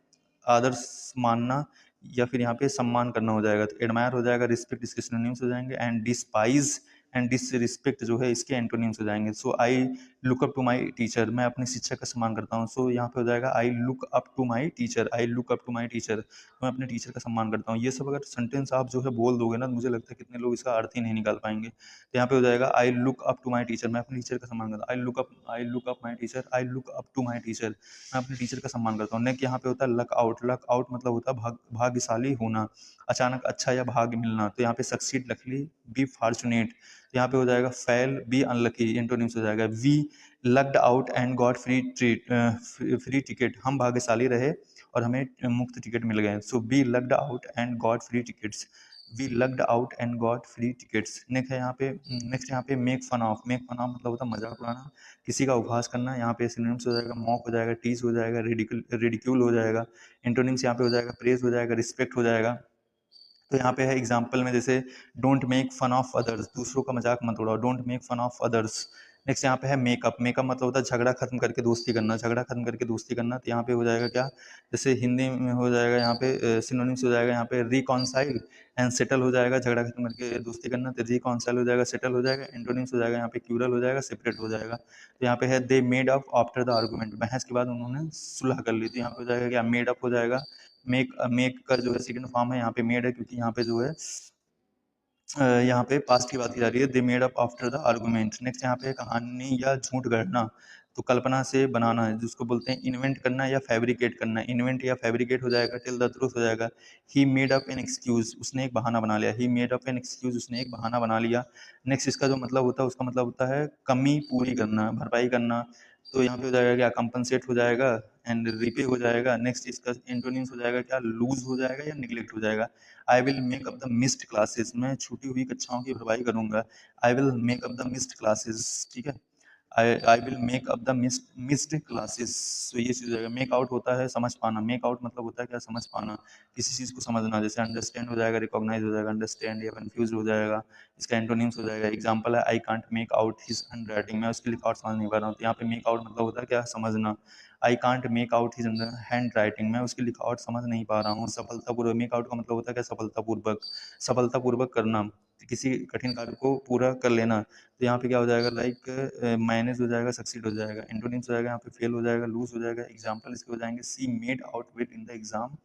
आदर मानना या फिर यहाँ पे सम्मान करना हो जाएगा, तो एडमायर हो जाएगा, रिस्पेक्ट इसके सिनोनिम्स हो जाएंगे, एंड डिस्पाइज एंड डिसरिस्पेक्ट जो है इसके एंटोनिम्स हो जाएंगे। So I look up to my teacher, मैं अपने शिक्षक का सम्मान करता हूँ, सो यहाँ पे हो जाएगा I look up to my teacher, I look up to my teacher, मैं अपने टीचर का सम्मान करता हूँ। ये सब अगर सेंटेंस आप जो है बोल दोगे ना, तो मुझे लगता है कितने लोग इसका अर्थ ही नहीं निकाल पाएंगे। तो यहाँ पे हो जाएगा I look up to my teacher, मैं अपने टीचर का सम्मान करता हूँ, I look up my teacher, I look up to my teacher, मैं अपने टीचर का सम्मान करता हूँ। नेक्स्ट यहाँ पे होता है लक आउट, लक आउट मतलब होता है भाग्यशाली होना, अचानक अच्छा या भाग्य मिलना, तो यहाँ पे सक्सीड लकली, बी फॉर्चुनेट, यहाँ पे हो जाएगा फेल, बी अनलकी, एंटोनिम्स हो जाएगा we lucked out and got free ticket, हम भाग्यशाली रहे और हमें मुफ्त टिकट मिल गए, so we lucked out and got free tickets, we lucked out and got free tickets. Next यहाँ पे make fun of, make fun of मतलब होता है मजाक उड़ाना, किसी का उपहास करना, यहाँ पे सिनोनिम्स हो जाएगा मॉक हो जाएगा, टीज हो जाएगा, रिडिक्यूल हो जाएगा, एंटोनिम्स यहाँ पे हो जाएगा प्रेज हो जाएगा, रिस्पेक्ट हो जाएगा। तो यहाँ पे है एग्जाम्पल में जैसे don't make fun of others, दूसरों का मजाक मत उड़ाओ, don't make fun of others. Next यहाँ पे है मेकअप, मेकअप मतलब होता है झगड़ा खत्म करके दोस्ती करना, झगड़ा खत्म करके दोस्ती करना, तो यहाँ पे हो जाएगा क्या, जैसे हिंदी में हो जाएगा यहाँ पे सिनोनिम्स हो जाएगा यहाँ पे रिकॉन्साइल एंड सेटल हो जाएगा, झगड़ा खत्म करके दोस्ती करना, तो रिकॉन्साइल हो जाएगा, सेटल हो जाएगा, एंटोनिम्स हो जाएगा यहाँ पे क्यूरल हो जाएगा, सेपरेट हो जाएगा। तो यहाँ पे है they made up after the argument, बहस के बाद उन्होंने सुलह कर ली, तो यहाँ पे हो जाएगा क्या मेड अप हो जाएगा, मेक का जो है सेकंड फॉर्म है यहाँ पे मेड है, क्योंकि यहाँ पे जो है यहाँ पे पास्ट की बात की जा रही है, they made up after the argument. Next यहाँ पे कहानी या झूठ गढ़ना, तो कल्पना से बनाना है जिसको बोलते हैं इन्वेंट करना या फैब्रिकेट करना, इन्वेंट या फैब्रिकेट हो जाएगा, टेल द ट्रूथ हो जाएगा, he made up an excuse, उसने एक बहाना बना लिया, he made up an excuse, उसने एक बहाना बना लिया। नेक्स्ट इसका जो मतलब होता है उसका मतलब होता है कमी पूरी करना, भरपाई करना, तो यहाँ पे हो जाएगा क्या कंपनसेट हो जाएगा एंड रिपे हो जाएगा। नेक्स्ट इसका एंटोनिम्स हो जाएगा क्या लूज हो जाएगा या निगलेक्ट हो जाएगा, I will make up the missed classes, मैं छूटी हुई कक्षाओं की भरपाई करूंगा, I will make up the missed classes, ठीक है, I will make up the missed classes. तो ये चीज हो जाएगा। मेक आउट होता है समझ पाना, मेक आउट मतलब होता है क्या समझ पाना, किसी चीज को समझना, जैसे अंडरस्टैंड हो जाएगा, रिकॉग्नाइज हो जाएगा, अंडरस्टैंड या कंफ्यूज हो जाएगा, इसका एंटोनिम्स हो जाएगा। एग्जांपल है I can't make out his handwriting, मैं उसकी लिखावट समझ नहीं पा रहा हूँ, तो यहाँ पे मेक आउट मतलब होता है क्या समझना, I can't make out his hand writing, मैं उसकी लिखावट समझ नहीं पा रहा हूँ। सफलतापूर्वक, मेक आउट का मतलब होता है क्या सफलतापूर्वक, सफलतापूर्वक करना, किसी कठिन कार्य को पूरा कर लेना। तो यहाँ पे क्या हो जाएगा लाइक मैनेज हो जाएगा, सक्सीड हो जाएगा, एंटोनिम्स हो जाएगा यहाँ पे फेल हो जाएगा, लूज हो जाएगा। एग्जाम्पल इसके हो जाएंगे she made out well in the exam,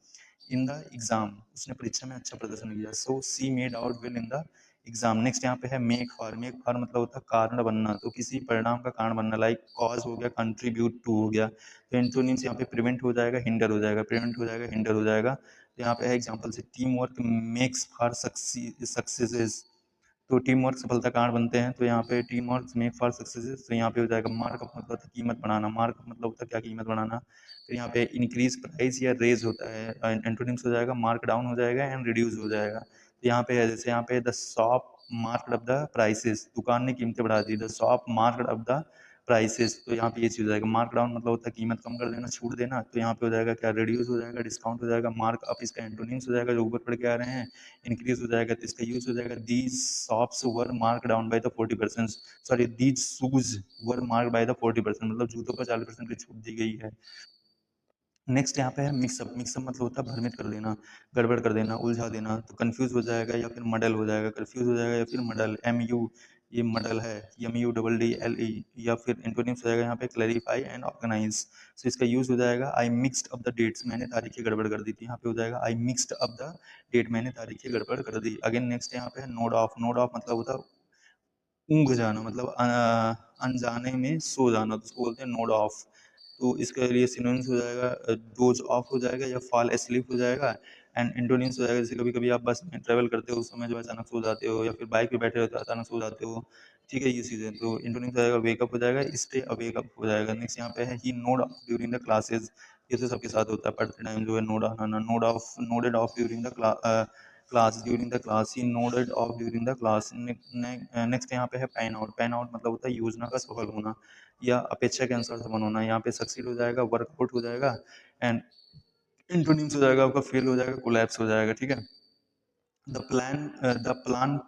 in the exam उसने परीक्षा में अच्छा प्रदर्शन किया, so she made out well in the exam. Next यहाँ पे है मेक फॉर, मेक फॉर मतलब होता है कारण बनना, तो किसी परिणाम का कारण बनना, लाइक कॉज हो गया, कंट्रीब्यूट टू हो गया। तो एंटोनिम्स यहाँ पे प्रिवेंट हो जाएगा, हिंडर हो जाएगा, प्रिवेंट हो जाएगा, हिंडर हो जाएगा। तो यहाँ पे है एग्जाम्पल से team work makes for successes. तो टीम वर्क सफलता कारण बनते हैं, तो यहाँ पे team work make for successes, तो यहाँ पे हो जाएगा मार्कअप मतलब होता है कीमत बढ़ाना, मार्कअप मतलब होता है क्या, कीमत बढ़ाना। फिर यहाँ पे इंक्रीज प्राइस या रेज होता है, एंटोनिम्स हो जाएगा मार्क डाउन हो जाएगा एंड रिड्यूस हो जाएगा। तो यहाँ पे है जैसे यहाँ पे the shop marked up the prices, दुकान ने कीमतें बढ़ा दी, the shop marked up the prices, तो यहाँ पे ये चीज हो जाएगा। मार्क डाउन मतलब होता है कीमत कम कर देना, छूट देना, तो यहाँ पे हो जाएगा क्या, रिड्यूस हो जाएगा, डिस्काउंट हो जाएगा। मार्क अप इसका एंटोनिम्स हो जाएगा जो ऊपर पढ़ के आ रहे हैं। इंक्रीज हो जाएगा तो इसका यूज हो जाएगा these shops were mark down by the 40%, sorry these shoes were mark by the 40%, मतलब जूतों पर 40% की छूट दी गई है। नेक्स्ट यहाँ पे है मिक्सअप, मिक्सअप मतलब होता है भ्रमित कर देना, गड़बड़ कर देना, उलझा देना, तो कंफ्यूज हो जाएगा या फिर मडल हो जाएगा, कंफ्यूज हो जाएगा या फिर मडल, एम यू ये मडल है, M U double D L E, या फिर एंटोनिम्स हो जाएगा यहाँ पे क्लैरिफाई एंड ऑर्गेनाइज। सो इसका यूज हो जाएगा आई मिक्सड अप द डेट्स, मैंने तारीखें गड़बड़ कर दी थी, यहाँ पे हो जाएगा आई मिक्सड अप द डेट, मैंने तारीखें गड़बड़ कर दी। अगेन नेक्स्ट यहाँ पे है नोड ऑफ, नोड ऑफ मतलब होता है ऊँघ जाना, मतलब अनजाने में सो जाना, तो उसको बोलते हैं नोड ऑफ। तो इसके लिए सिनोनिम्स हो जाएगा डोज ऑफ हो जाएगा या फॉल एस्लीप हो जाएगा, एंड एंटोनिम्स हो जाएगा जैसे कभी कभी आप बस में ट्रैवल करते हो उस समय जो अचानक सो जाते हो, या फिर बाइक पे बैठे रहते हो अचानक सो जाते हो, ठीक है, ये चीज़ें। तो एंटोनिम्स हो जाएगा वेकअप हो जाएगा, स्टे अवेकअप हो जाएगा। नेक्स्ट यहाँ पे है he nod off during the classes, ये तो सबके साथ होता है पढ़ते टाइम जो है नोड आना, node of, nodded of during the class, during the class, he nodded of during the class. Next यहाँ पे है पैन आउट, पैन आउट मतलब होता है योजना का सफल होना या अपेक्षा के अनुसार सफल होना, यहाँ पे सक्सीड हो जाएगा, वर्कआउट हो जाएगा, एंड इंटोनिम्स हो जाएगा आपका फेल हो जाएगा, कोलैप्स हो जाएगा, ठीक है। The plan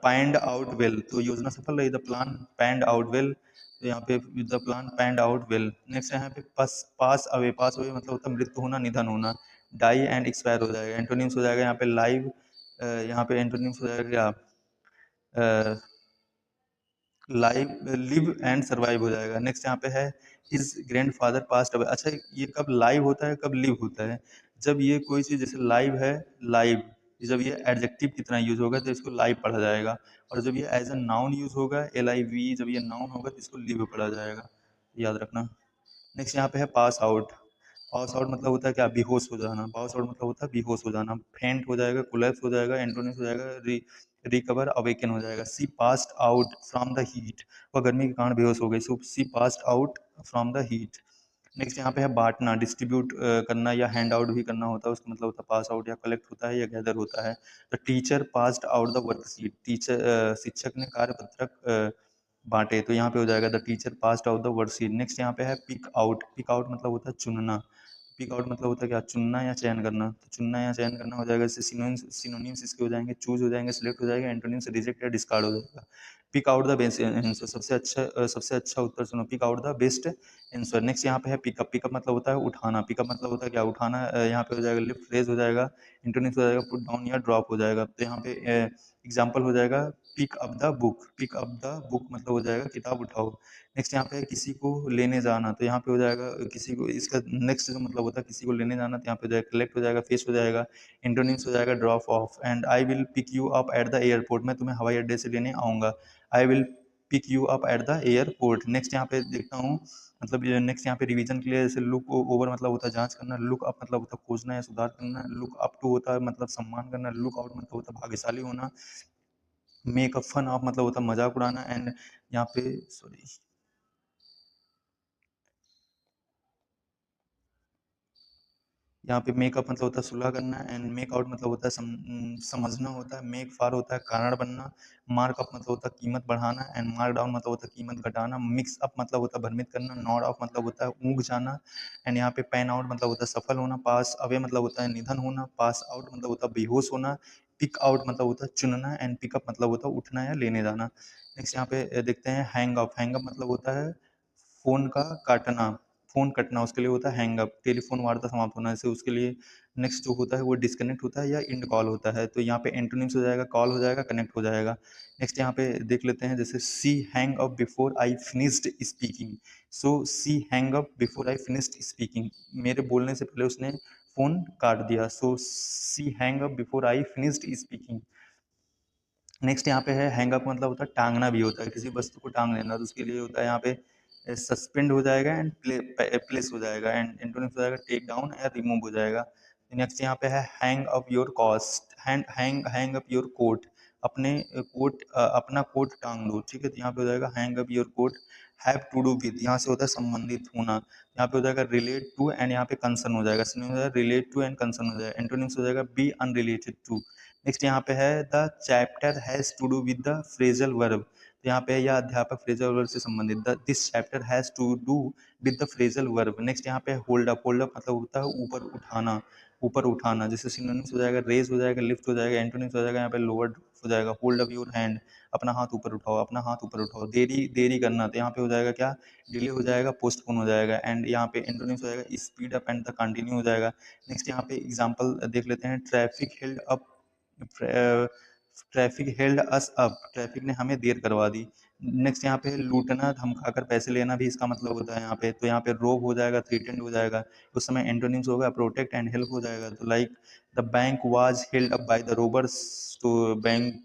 panned out well, तो योजना सफल रही, the plan panned out well, तो यहाँ पे the plan panned out well. Next यहाँ पे पास अवे, पास अवे मतलब होता है मृत्यु होना, निधन होना, डाई एंड एक्सपायर हो जाएगा। एंटोनिम्स हो जाएगा यहाँ पे लाइव, यहाँ पे एंटोनिम्स हो जाएगा लाइव, लिव एंड सर्वाइव हो जाएगा। नेक्स्ट यहाँ पे है his grand father passed away, अच्छा ये कब लाइव होता है कब लिव होता है, जब ये कोई चीज़ जैसे लाइव है, लाइव, जब ये एडजेक्टिव की तरह यूज होगा तो इसको लाइव पढ़ा जाएगा, और जब ये एज अ नाउन यूज होगा LIV, जब ये नाउन होगा तो इसको लिव पढ़ा जाएगा, याद रखना। नेक्स्ट यहाँ पे है पास आउट, पास आउट मतलब होता है क्या, बेहोश हो जाना, पास आउट मतलब होता है बेहोश हो जाना, फेंट हो जाएगा, कोलैप्स हो जाएगा, एंटोनिम्स हो जाएगा रिकवर अवेकन हो जाएगा। She passed out from the heat, वह गर्मी के कारण बेहोश हो गई, so she passed out from the heat. Next यहाँ पे है बांटना, डिस्ट्रीब्यूट करना या हैंड आउट भी करना होता है, उसका मतलब होता है पास आउट, या कलेक्ट होता है या गैदर होता है। The teacher passed out the worksheet, teacher शिक्षक ने कार्यपत्रक बांटे, तो यहाँ पे हो जाएगा the teacher passed out the worksheet. Next यहाँ पे है पिक आउट, पिक आउट मतलब होता है चुनना, पिक आउट मतलब होता है क्या, चुनना या चयन करना, तो चुनना या चयन करना हो जाएगा। जैसे सिनोनिम्स इसके हो जाएंगे चूज हो जाएंगे, सिलेक्ट हो जाएगा, एंटोनिम्स रिजेक्ट या डिस्कार्ड हो जाएगा। Pick out the best answer, सबसे अच्छा उत्तर चुनो, pick out the best answer. Next यहाँ पे है पिकअप, पिकअप मतलब होता है उठाना, पिकअप मतलब होता है क्या, उठाना, यहाँ पे हो जाएगा लिफ्ट, रेज हो जाएगा, एंटोनिम्स हो जाएगा पुट डाउन या ड्रॉप हो जाएगा। तो यहाँ पे एग्जाम्पल हो जाएगा pick up the book, pick up the book मतलब हो जाएगा किताब उठाओ। नेक्स्ट यहाँ पे है किसी को लेने जाना, तो यहाँ पे हो जाएगा किसी को, इसका नेक्स्ट जो मतलब होता है किसी को लेने जाना, तो यहाँ पे हो जाएगा कलेक्ट हो जाएगा, फेस हो जाएगा, एंटोनिम्स हो जाएगा drop off, and I will pick you up at the airport, मैं तुम्हें हवाई अड्डे से लेने आऊँगा, I will pick you up at the airport. Next यहाँ पे देखता हूँ, मतलब नेक्स्ट यहाँ पे रिवीजन के लिए जैसे लुक ओवर मतलब होता है जांच करना, लुक अप मतलब होता है खोजना या सुधार करना, लुक अप टू होता है मतलब सम्मान करना, लुक आउट मतलब होता है भाग्यशाली होना, मेक अ फन ऑफ मतलब होता है मजाक उड़ाना, एंड यहाँ पे सॉरी, यहाँ पे मेकअप मतलब होता है सुलह करना, एंड मेक आउट मतलब होता है समझना होता है, मेक फार होता है कारण बनना, मार्क अप मतलब होता है कीमत बढ़ाना, एंड मार्क डाउन मतलब होता है कीमत घटाना, मिक्स अप मतलब होता है भ्रमित करना, नॉड ऑफ मतलब होता है ऊँघ जाना, एंड यहाँ पे पैन आउट मतलब होता है सफल होना, पास अवे मतलब होता है निधन होना, पास आउट मतलब होता है बेहोश होना, पिक आउट मतलब होता है चुनना, एंड पिकअप मतलब होता है उठना या लेने जाना। नेक्स्ट यहाँ पे देखते हैं हैंग अप, हैंग अप मतलब होता है फ़ोन का काटना, फ़ोन कटना उसके लिए होता है हैंग अप, टेलीफ़ोन वार्ता समाप्त होना जैसे उसके लिए नेक्स्ट जो होता है वो डिस्कनेक्ट होता है या एंड कॉल होता है, तो यहाँ पे एंटोनिम्स हो जाएगा कॉल हो जाएगा, कनेक्ट हो जाएगा। नेक्स्ट यहाँ पे देख लेते हैं जैसे she hang up before I finished speaking, so she hang up before I finished speaking, मेरे बोलने से पहले उसने फ़ोन काट दिया, so she hang up before I finished speaking. Next यहाँ पे है हैंग अप मतलब होता है टांगना भी होता है, किसी वस्तु को टांग लेना, तो उसके लिए होता है यहाँ पे सस्पेंड हो जाएगा एंड प्लेस हो जाएगा, एंड एंटोनिम्स हो जाएगा टेक डाउन या रिमूव हो जाएगा। नेक्स्ट यहाँ पे है hang up your coat, hang hang hang up your coat, अपने कोट अपना कोट टांग दो, ठीक है। तो यहाँ पे हो जाएगा hang up your coat. Have to do with, यहाँ से होता है संबंधित होना, यहाँ पे हो जाएगा रिलेट टू एंड यहाँ पे कंसर्न हो जाएगा, सिनोनिम हो जाएगा रिलेट टू एंड कंसर्न हो जाएगा। एंटोनिम्स हो जाएगा बी अनरिलेटेड टू। नेक्स्ट यहाँ पे है the chapter has to do with the phrasal verb, तो यहाँ पे है यह अध्यापक फ्रेजल वर्ब से संबंधित, this chapter has to do with the phrasal verb. Next यहाँ पे होल्ड अप, होल्ड अप मतलब होता है ऊपर उठाना, ऊपर उठाना, जैसे सिनोनिम्स हो जाएगा रेज हो जाएगा, लिफ्ट हो जाएगा, एंटोनिम्स हो जाएगा यहाँ पे लोअर हो जाएगा होल्ड अप योर हैंड, अपना हाथ ऊपर उठाओ, अपना हाथ ऊपर उठाओ। देरी देरी करना, तो यहाँ पे हो जाएगा क्या, डिले हो जाएगा, पोस्टपोन हो जाएगा, एंड यहाँ पे एंटोनिम्स हो जाएगा speed up and the continue हो जाएगा। नेक्स्ट यहाँ पे एग्जांपल देख लेते हैं, traffic held up, traffic held अस अप, ट्रैफिक ने हमें देर करवा दी। नेक्स्ट यहाँ पे लूटना धमकाकर पैसे लेना भी इसका मतलब होता है यहाँ पे, तो यहाँ पे रोब हो जाएगा, थ्रीटेंड हो जाएगा, उस समय एंटोनिम्स होगा प्रोटेक्ट एंड हेल्प हो जाएगा। तो like the bank was held up by the robbers, तो बैंक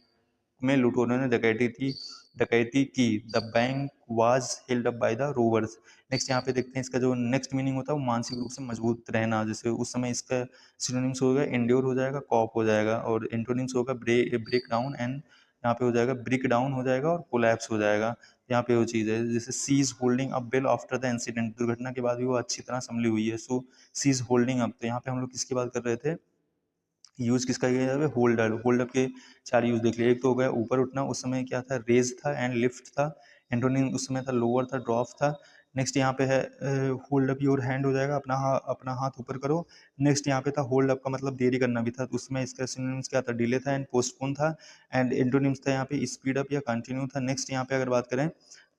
में लुटेरों ने डकैती की, the bank was held up by the robbers. Next यहाँ पे देखते हैं इसका जो नेक्स्ट मीनिंग होता है वो मानसिक रूप से मजबूत रहना, जैसे उस समय इसका सिनोनिम्स होगा एंड्योर हो जाएगा, कॉप हो जाएगा, और एंटोनिम्स होगा ब्रेक डाउन एंड यहाँ पे हो जाएगा ब्रेक डाउन हो जाएगा और कोलैप्स हो जाएगा। यहाँ पे वो चीज़ है, जैसे she is holding up well after the incident, दुर्घटना के बाद भी वो अच्छी तरह संभली हुई है, सो सी इज होल्डिंग अप। तो यहाँ पे हम लोग किसकी बात कर रहे थे, यूज किसका किया जाता है, होल्डर, होल्ड अप के चार यूज देख लिए, एक तो हो गया ऊपर उठना, उस समय क्या था रेज था एंड लिफ्ट था, एंटोनिम उस समय था लोअर था, ड्रॉप था। नेक्स्ट यहाँ पे है होल्ड अप योर हैंड हो जाएगा, अपना हाथ ऊपर करो। नेक्स्ट यहाँ पे था होल्ड अप का मतलब देरी करना भी था, तो उसमें इसका सिनोनिम्स क्या था, डिले था एंड पोस्टपोन था, एंड एंटोनिम्स था यहाँ पे स्पीड अप या कंटिन्यू था। नेक्स्ट यहाँ पे अगर बात करें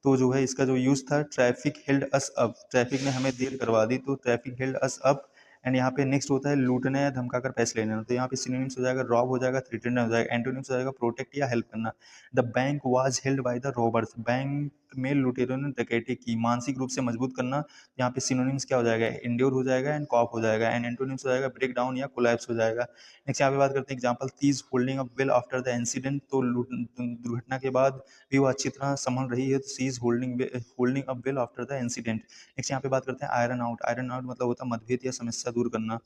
तो जो है इसका जो यूज था ट्रैफिक हेल्ड अस अप, ट्रैफिक ने हमें देर करवा दी, तो traffic held us up. And यहाँ पे नेक्स्ट होता है लूटना या धमकाकर पैसे लेना, तो यहाँ पे सिनोनिम्स हो जाएगा रॉब हो जाएगा, थ्रेटन हो जाएगा, एंटोनिम्स हो जाएगा प्रोटेक्ट या हेल्प करना। The bank was held by the robbers, bank में लुटेरों ने डकैती की, मानसिक रूप से मजबूत करना, यहाँ पे सिनोनिम्स क्या हो जाएगा, इंड्योर हो जाएगा एंड कॉप हो जाएगा, एंड एंटोनिम्स हो जाएगा ब्रेक डाउन या कोलैप्स हो जाएगा। नेक्स्ट यहाँ पे बात करते हैं example, Teej holding up well after the incident, तो दुर्घटना के बाद भी वो अच्छी तरह संभल रही है, तो she is holding up well after the incident. Next यहाँ पे बात करते हैं आयरन आउट, आयरन आउट मतलब होता है मतभेद या समस्या दूर करना।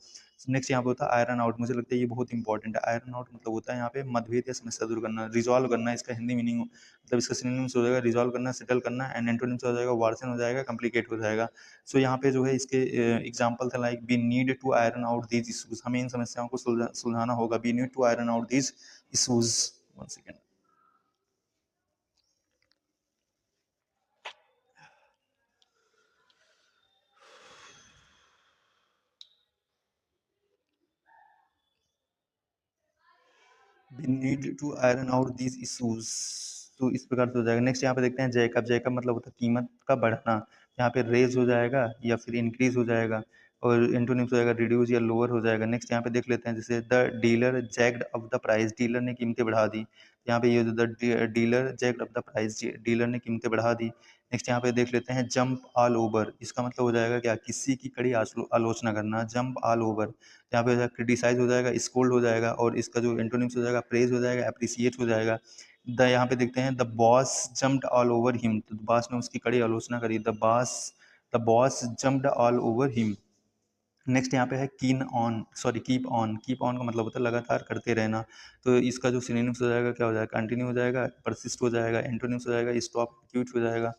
नेक्स्ट यहाँ पे होता है आयरन आउट, मुझे लगता है ये बहुत इंपॉर्टेंट है, आयरन आउट मतलब होता है यहाँ पे मतभेद या समस्या दूर करना, रिजॉल्व करना, इसका हिंदी मीनिंग मतलब इसका सिनोनिम्स हो जाएगा रिजॉल्व करना, सेटल करना, एंड एंटोनिम्स हो जाएगा वार्सन हो जाएगा, कॉम्प्लिकेट हो जाएगा। सो यहाँ पे जो है इसके एग्जाम्पल था like we need to iron out these issues, हमें इन समस्याओं को सुलझाना होगा, we need to iron out these issues. One second, we need to iron out these issues, तो इस प्रकार से हो जाएगा। नेक्स्ट यहाँ पे देखते हैं जैकब, जैकब मतलब होता है कीमत का बढ़ना, यहाँ पे रेज हो जाएगा या फिर इंक्रीज हो जाएगा, और एंटोनिम्स हो जाएगा रिड्यूस या लोअर हो जाएगा। नेक्स्ट यहाँ पे देख लेते हैं जैसे the dealer jacked up the price, dealer ने कीमतें बढ़ा दी, यहाँ पे ये the dealer jacked up the price, dealer ने कीमतें बढ़ा दी। नेक्स्ट यहाँ पे देख लेते हैं जंप ऑल ओवर, इसका मतलब हो जाएगा क्या, किसी की कड़ी आलोचना करना, जंप ऑल ओवर। यहाँ पे हो जाएगा क्रिटिसाइज हो जाएगा, स्कोल्ड हो जाएगा, और इसका जो एंटोनिम्स हो जाएगा प्रेज हो जाएगा, अप्रिसिएट हो जाएगा। द यहाँ पे देखते हैं the boss jumped all over him, तो बॉस ने उसकी कड़ी आलोचना करी, the boss jumped all over him. Next यहाँ पे है keen on, sorry keep on, keep on का मतलब होता है लगातार करते रहना, तो इसका जो सिनोनिम्स हो जाएगा क्या हो जाएगा, कंटिन्यू हो जाएगा, परसिस्ट हो जाएगा, एंटोनिम्स हो जाएगा स्टॉप, क्विट हो जाएगा,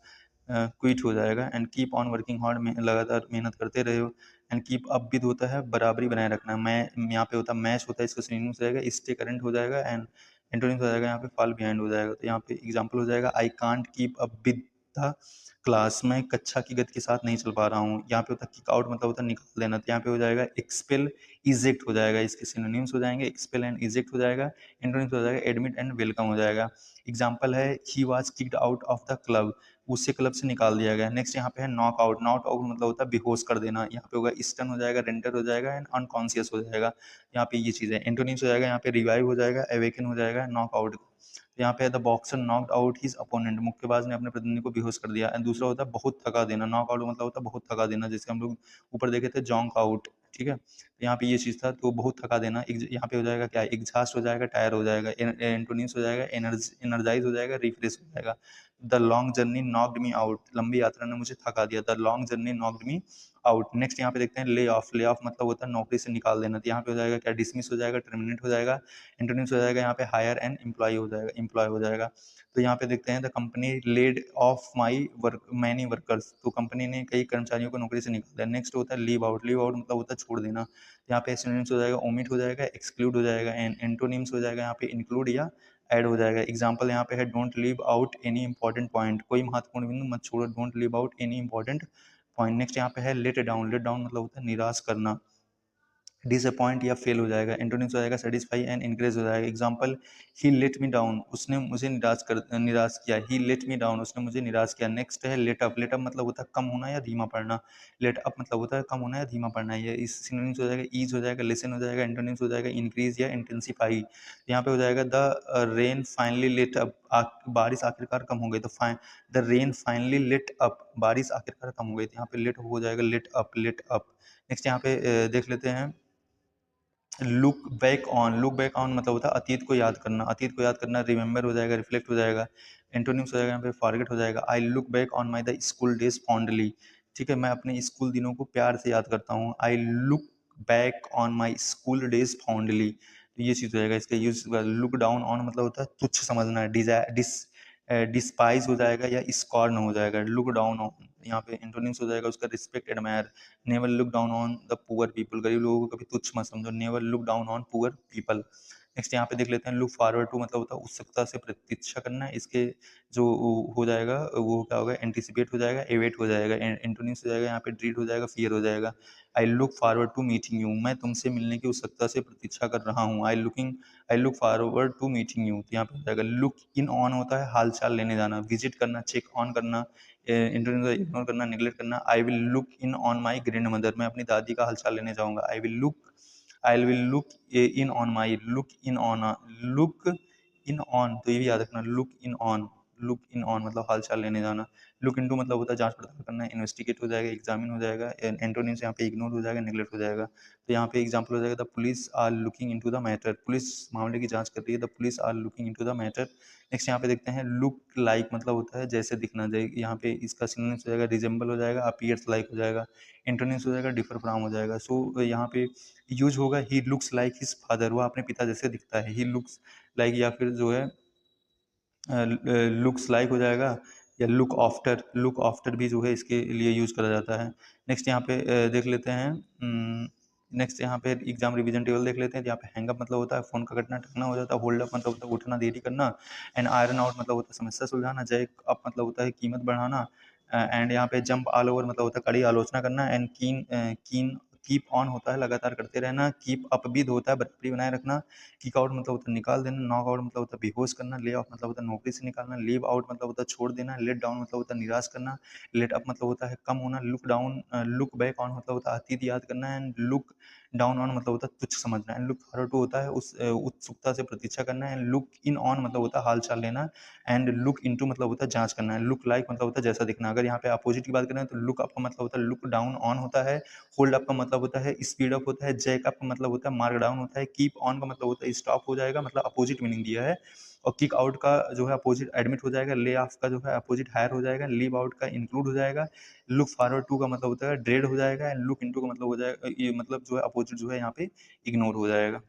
क्विट हो जाएगा, and keep on working hard में लगातार मेहनत करते रहे हो, एंड कीप अप विद होता है बराबरी बनाए रखना, मैं यहाँ पे होता है मैच होता है, इसका सिनोनिम्स हो जाएगा स्टे करंट हो जाएगा, एंड एंटोनिम्स हो जाएगा यहाँ पे फॉल बिहाइंड हो जाएगा। तो यहाँ पे एग्जाम्पल हो जाएगा I can't keep up with the class, मैं कक्षा की गति के साथ नहीं चल पा रहा हूँ। यहाँ पे होता है किक आउट मतलब होता है निकाल देना, तो यहाँ पे हो जाएगा एक्सपेल इजेक्ट हो जाएगा, इसके सिनोनिम्स हो जाएंगे एक्सपेल एंड इजेक्ट हो जाएगा, एंटोनिम्स हो जाएगा एडमिट एंड वेलकम हो जाएगा। एग्जाम्पल है he was kicked out of the club, उससे क्लब से निकाल दिया गया। नेक्स्ट यहाँ पे है नॉक आउट, नॉक आउट मतलब होता है बेहोश कर देना, यहाँ पे होगा स्टन हो जाएगा, रेंटर हो जाएगा, एंड अनकॉन्शियस हो जाएगा। यहाँ पे ये चीज़ है, एंटोनिम्स हो जाएगा यहाँ पे रिवाइव हो जाएगा, अवेकन हो जाएगा, नॉक आउट। यहाँ पे the boxer knocked out his opponent, मुक्केबाज ने अपने प्रतिद्वंदी को बेहोश कर दिया, एंड दूसरा होता है बहुत थका देना, नॉक आउट मतलब होता है बहुत थका देना, जैसे हम लोग ऊपर देखे थे जॉन्क आउट, ठीक है। तो यहाँ पे ये चीज़ था, तो बहुत थका देना, यहाँ पे हो जाएगा क्या, एग्जॉस्ट हो जाएगा, टायर हो जाएगा, एंटोनिम्स हो जाएगा एनर्जाइज हो जाएगा, रिफ्रेश हो जाएगा। The long journey knocked me out, लंबी यात्रा ने मुझे थका दिया, the long journey knocked me out. Next यहाँ पे देखते हैं ले ऑफ, ले ऑफ मतलब होता है नौकरी से निकाल देना, तो यहाँ पे हो जाएगा क्या, डिसमिस हो जाएगा, टर्मिनेट हो जाएगा, एंटोनिम्स हो जाएगा यहाँ पे हायर एंड एम्प्लॉय हो जाएगा, एम्प्लॉय हो जाएगा। तो यहाँ पे देखते हैं the company laid of my work many workers, तो कंपनी ने कई कर्मचारियों को नौकरी से निकाल दिया। नेक्स्ट होता है लीव आउट, लीव आउट मतलब होता है छोड़ देना, यहाँ पे सिनोनिम्स हो जाएगा ओमिट हो जाएगा, एक्सक्लूड हो जाएगा, एंड एंटोनिम्स हो जाएगा यहाँ पे इंक्लूड या ऐड हो जाएगा। एग्जाम्पल यहाँ पे है don't leave out any important point, कोई महत्वपूर्ण बिंदु मत छोड़ो, don't leave out any important point. Next यहाँ पे है लेट डाउन, लेट डाउन मतलब होता है निराश करना, डिसअपॉइंट या फेल हो जाएगा, एंटोनिम्स हो जाएगा सेटिस्फाई एंड इंक्रेज हो जाएगा। एग्जांपल ही लेट मी डाउन, उसने मुझे निराश किया, ही लेट मी डाउन उसने मुझे निराश किया। नेक्स्ट है लेट अप, लेट अप मतलब होता है कम होना या धीमा पड़ना, लेट अप मतलब होता है कम होना या धीमा पड़ना। ये इस सिनोनिम्स हो जाएगा ईज हो जाएगा, लिसन हो जाएगा, एंटोनिम्स हो जाएगा इंक्रीज या इंटेंसिफाई। यहाँ पे हो जाएगा the rain finally let up, बारिश आखिरकार कम हो गई, तो the rain finally let up, बारिश आखिरकार कम हो गई, तो यहाँ पे लेट हो जाएगा let up, let up. Next यहाँ पे देख लेते हैं look back on, look back on मतलब होता है अतीत को याद करना, अतीत को याद करना, रिमेंबर हो जाएगा, रिफ्लेक्ट हो जाएगा, एंटोनिम्स हो जाएगा यहाँ पे फॉरगेट हो जाएगा। I look back on my the school days fondly, ठीक है, मैं अपने स्कूल दिनों को प्यार से याद करता हूँ। I look back on my school days fondly, तो ये चीज़ हो जाएगा। इसका यूज लुक डाउन ऑन मतलब होता है तुच्छ समझना, डिस्पाइज हो जाएगा या स्कॉर्न हो जाएगा। लुक डाउन ऑन यहाँ पे एंटोनिम्स हो जाएगा उसका respect, admire, never look down on the poor people, गरीब लोगों को कभी तुच्छ मत समझो, never look down on poor people. Next यहाँ पे देख लेते हैं लुक फॉरवर्ड टू मतलब होता है उत्सुकता से प्रतीक्षा करना, इसके जो हो जाएगा वो क्या होगा, एंटिसिपेट हो जाएगा, एवेट हो जाएगा, एंटोनिम्स हो जाएगा यहाँ पे ड्रीड हो जाएगा, फियर हो जाएगा। I look forward to meeting you, मैं तुमसे मिलने की उत्सुकता से प्रतीक्षा कर रहा हूँ। I look forward to meeting you, तो यहाँ पे हो जाएगा लुक इन ऑन होता है हाल चाल लेने जाना, विजिट करना, चेक ऑन करना, इंटरनेट इग्नोर करना, निगलेक्ट करना। आई will look in on my grand mother, मैं अपनी दादी का हालचाल लेने जाऊंगा। आई will look in on my, look in on, तो ये भी याद रखना, look in on, look in on मतलब हालचाल लेने जाना। लुक इनटू मतलब होता है जांच पड़ताल करना, इन्वेस्टिगेट हो जाएगा, एग्जामिन हो जाएगा, एंटोनिम्स यहाँ पे इग्नोर हो जाएगा, निगलेक्ट हो जाएगा। तो यहाँ पे एग्जाम्पल हो जाएगा the police are looking into the matter, पुलिस मामले की जांच कर रही है, the police are looking into the matter. Next यहाँ पे देखते हैं लुक लाइक मतलब होता है जैसे दिखना, जाएगा यहाँ पे इसका सिनोनिम्स हो जाएगा रिजेंबल हो जाएगा, अपीयर्स लाइक हो जाएगा, एंटोनिम्स हो जाएगा डिफर फ्रॉम हो जाएगा। सो यहाँ पे यूज होगा he looks like his father, वो अपने पिता जैसे दिखता है, ही लुक्स लाइक, या फिर जो है लुक्स लाइक हो जाएगा, या लुक आफ्टर भी जो है इसके लिए यूज करा जाता है। नेक्स्ट यहाँ पे देख लेते हैं, नेक्स्ट यहाँ पे एग्जाम रिवीजन टेबल देख लेते हैं। यहाँ पे हैंगअप मतलब होता है फोन का कटना टकना हो जाता है, होल्ड अप मतलब होता है उठना देरी करना, एंड आयरन आउट मतलब होता है समस्या सुलझाना, जैक अप मतलब होता है कीमत बढ़ाना, एंड यहाँ पे जंप ऑल ओवर मतलब होता है कड़ी आलोचना करना, एंड कीन कीप ऑन होता है लगातार करते रहना, कीप अपबीद होता है बराबरी बनाए रखना, किक आउट मतलब होता है निकाल देना, नॉक आउट मतलब होता है बेहोश करना, ले ऑफ मतलब होता है नौकरी से निकालना, लीव आउट मतलब होता है छोड़ देना, लेट डाउन मतलब होता है निराश करना, लेट अप मतलब होता है कम होना, लुक बैक ऑन मतलब होता है अतीत याद करना, एंड लुक डाउन ऑन मतलब होता है तुच्छ समझना, एंड लुक फॉरवर्ड टू होता है उस उत्सुकता से प्रतीक्षा करना, एंड लुक इन ऑन मतलब होता है हाल चाल लेना, एंड लुक इनटू मतलब होता है जांच करना, लुक लाइक मतलब होता है जैसा दिखना। अगर यहाँ पे अपोजिट की बात करें तो लुक अप का मतलब होता है लुक डाउन ऑन होता है, होल्ड अप का मतलब होता है स्पीड अप होता है, जैक अप का मतलब होता है मार्क डाउन होता है, कीप ऑन का मतलब होता है स्टॉप हो जाएगा, मतलब अपोजिट मीनिंग दिया है। और किक आउट का जो है अपोजिट एडमिट हो जाएगा, ले ऑफ का जो है अपोजिट हायर हो जाएगा, लीव आउट का इंक्लूड हो जाएगा, लुक फॉरवर्ड टू का मतलब होता है ड्रेड हो जाएगा, एंड लुक इनटू का मतलब हो जाएगा ये मतलब जो है अपोजिट जो है यहाँ पे इग्नोर हो जाएगा।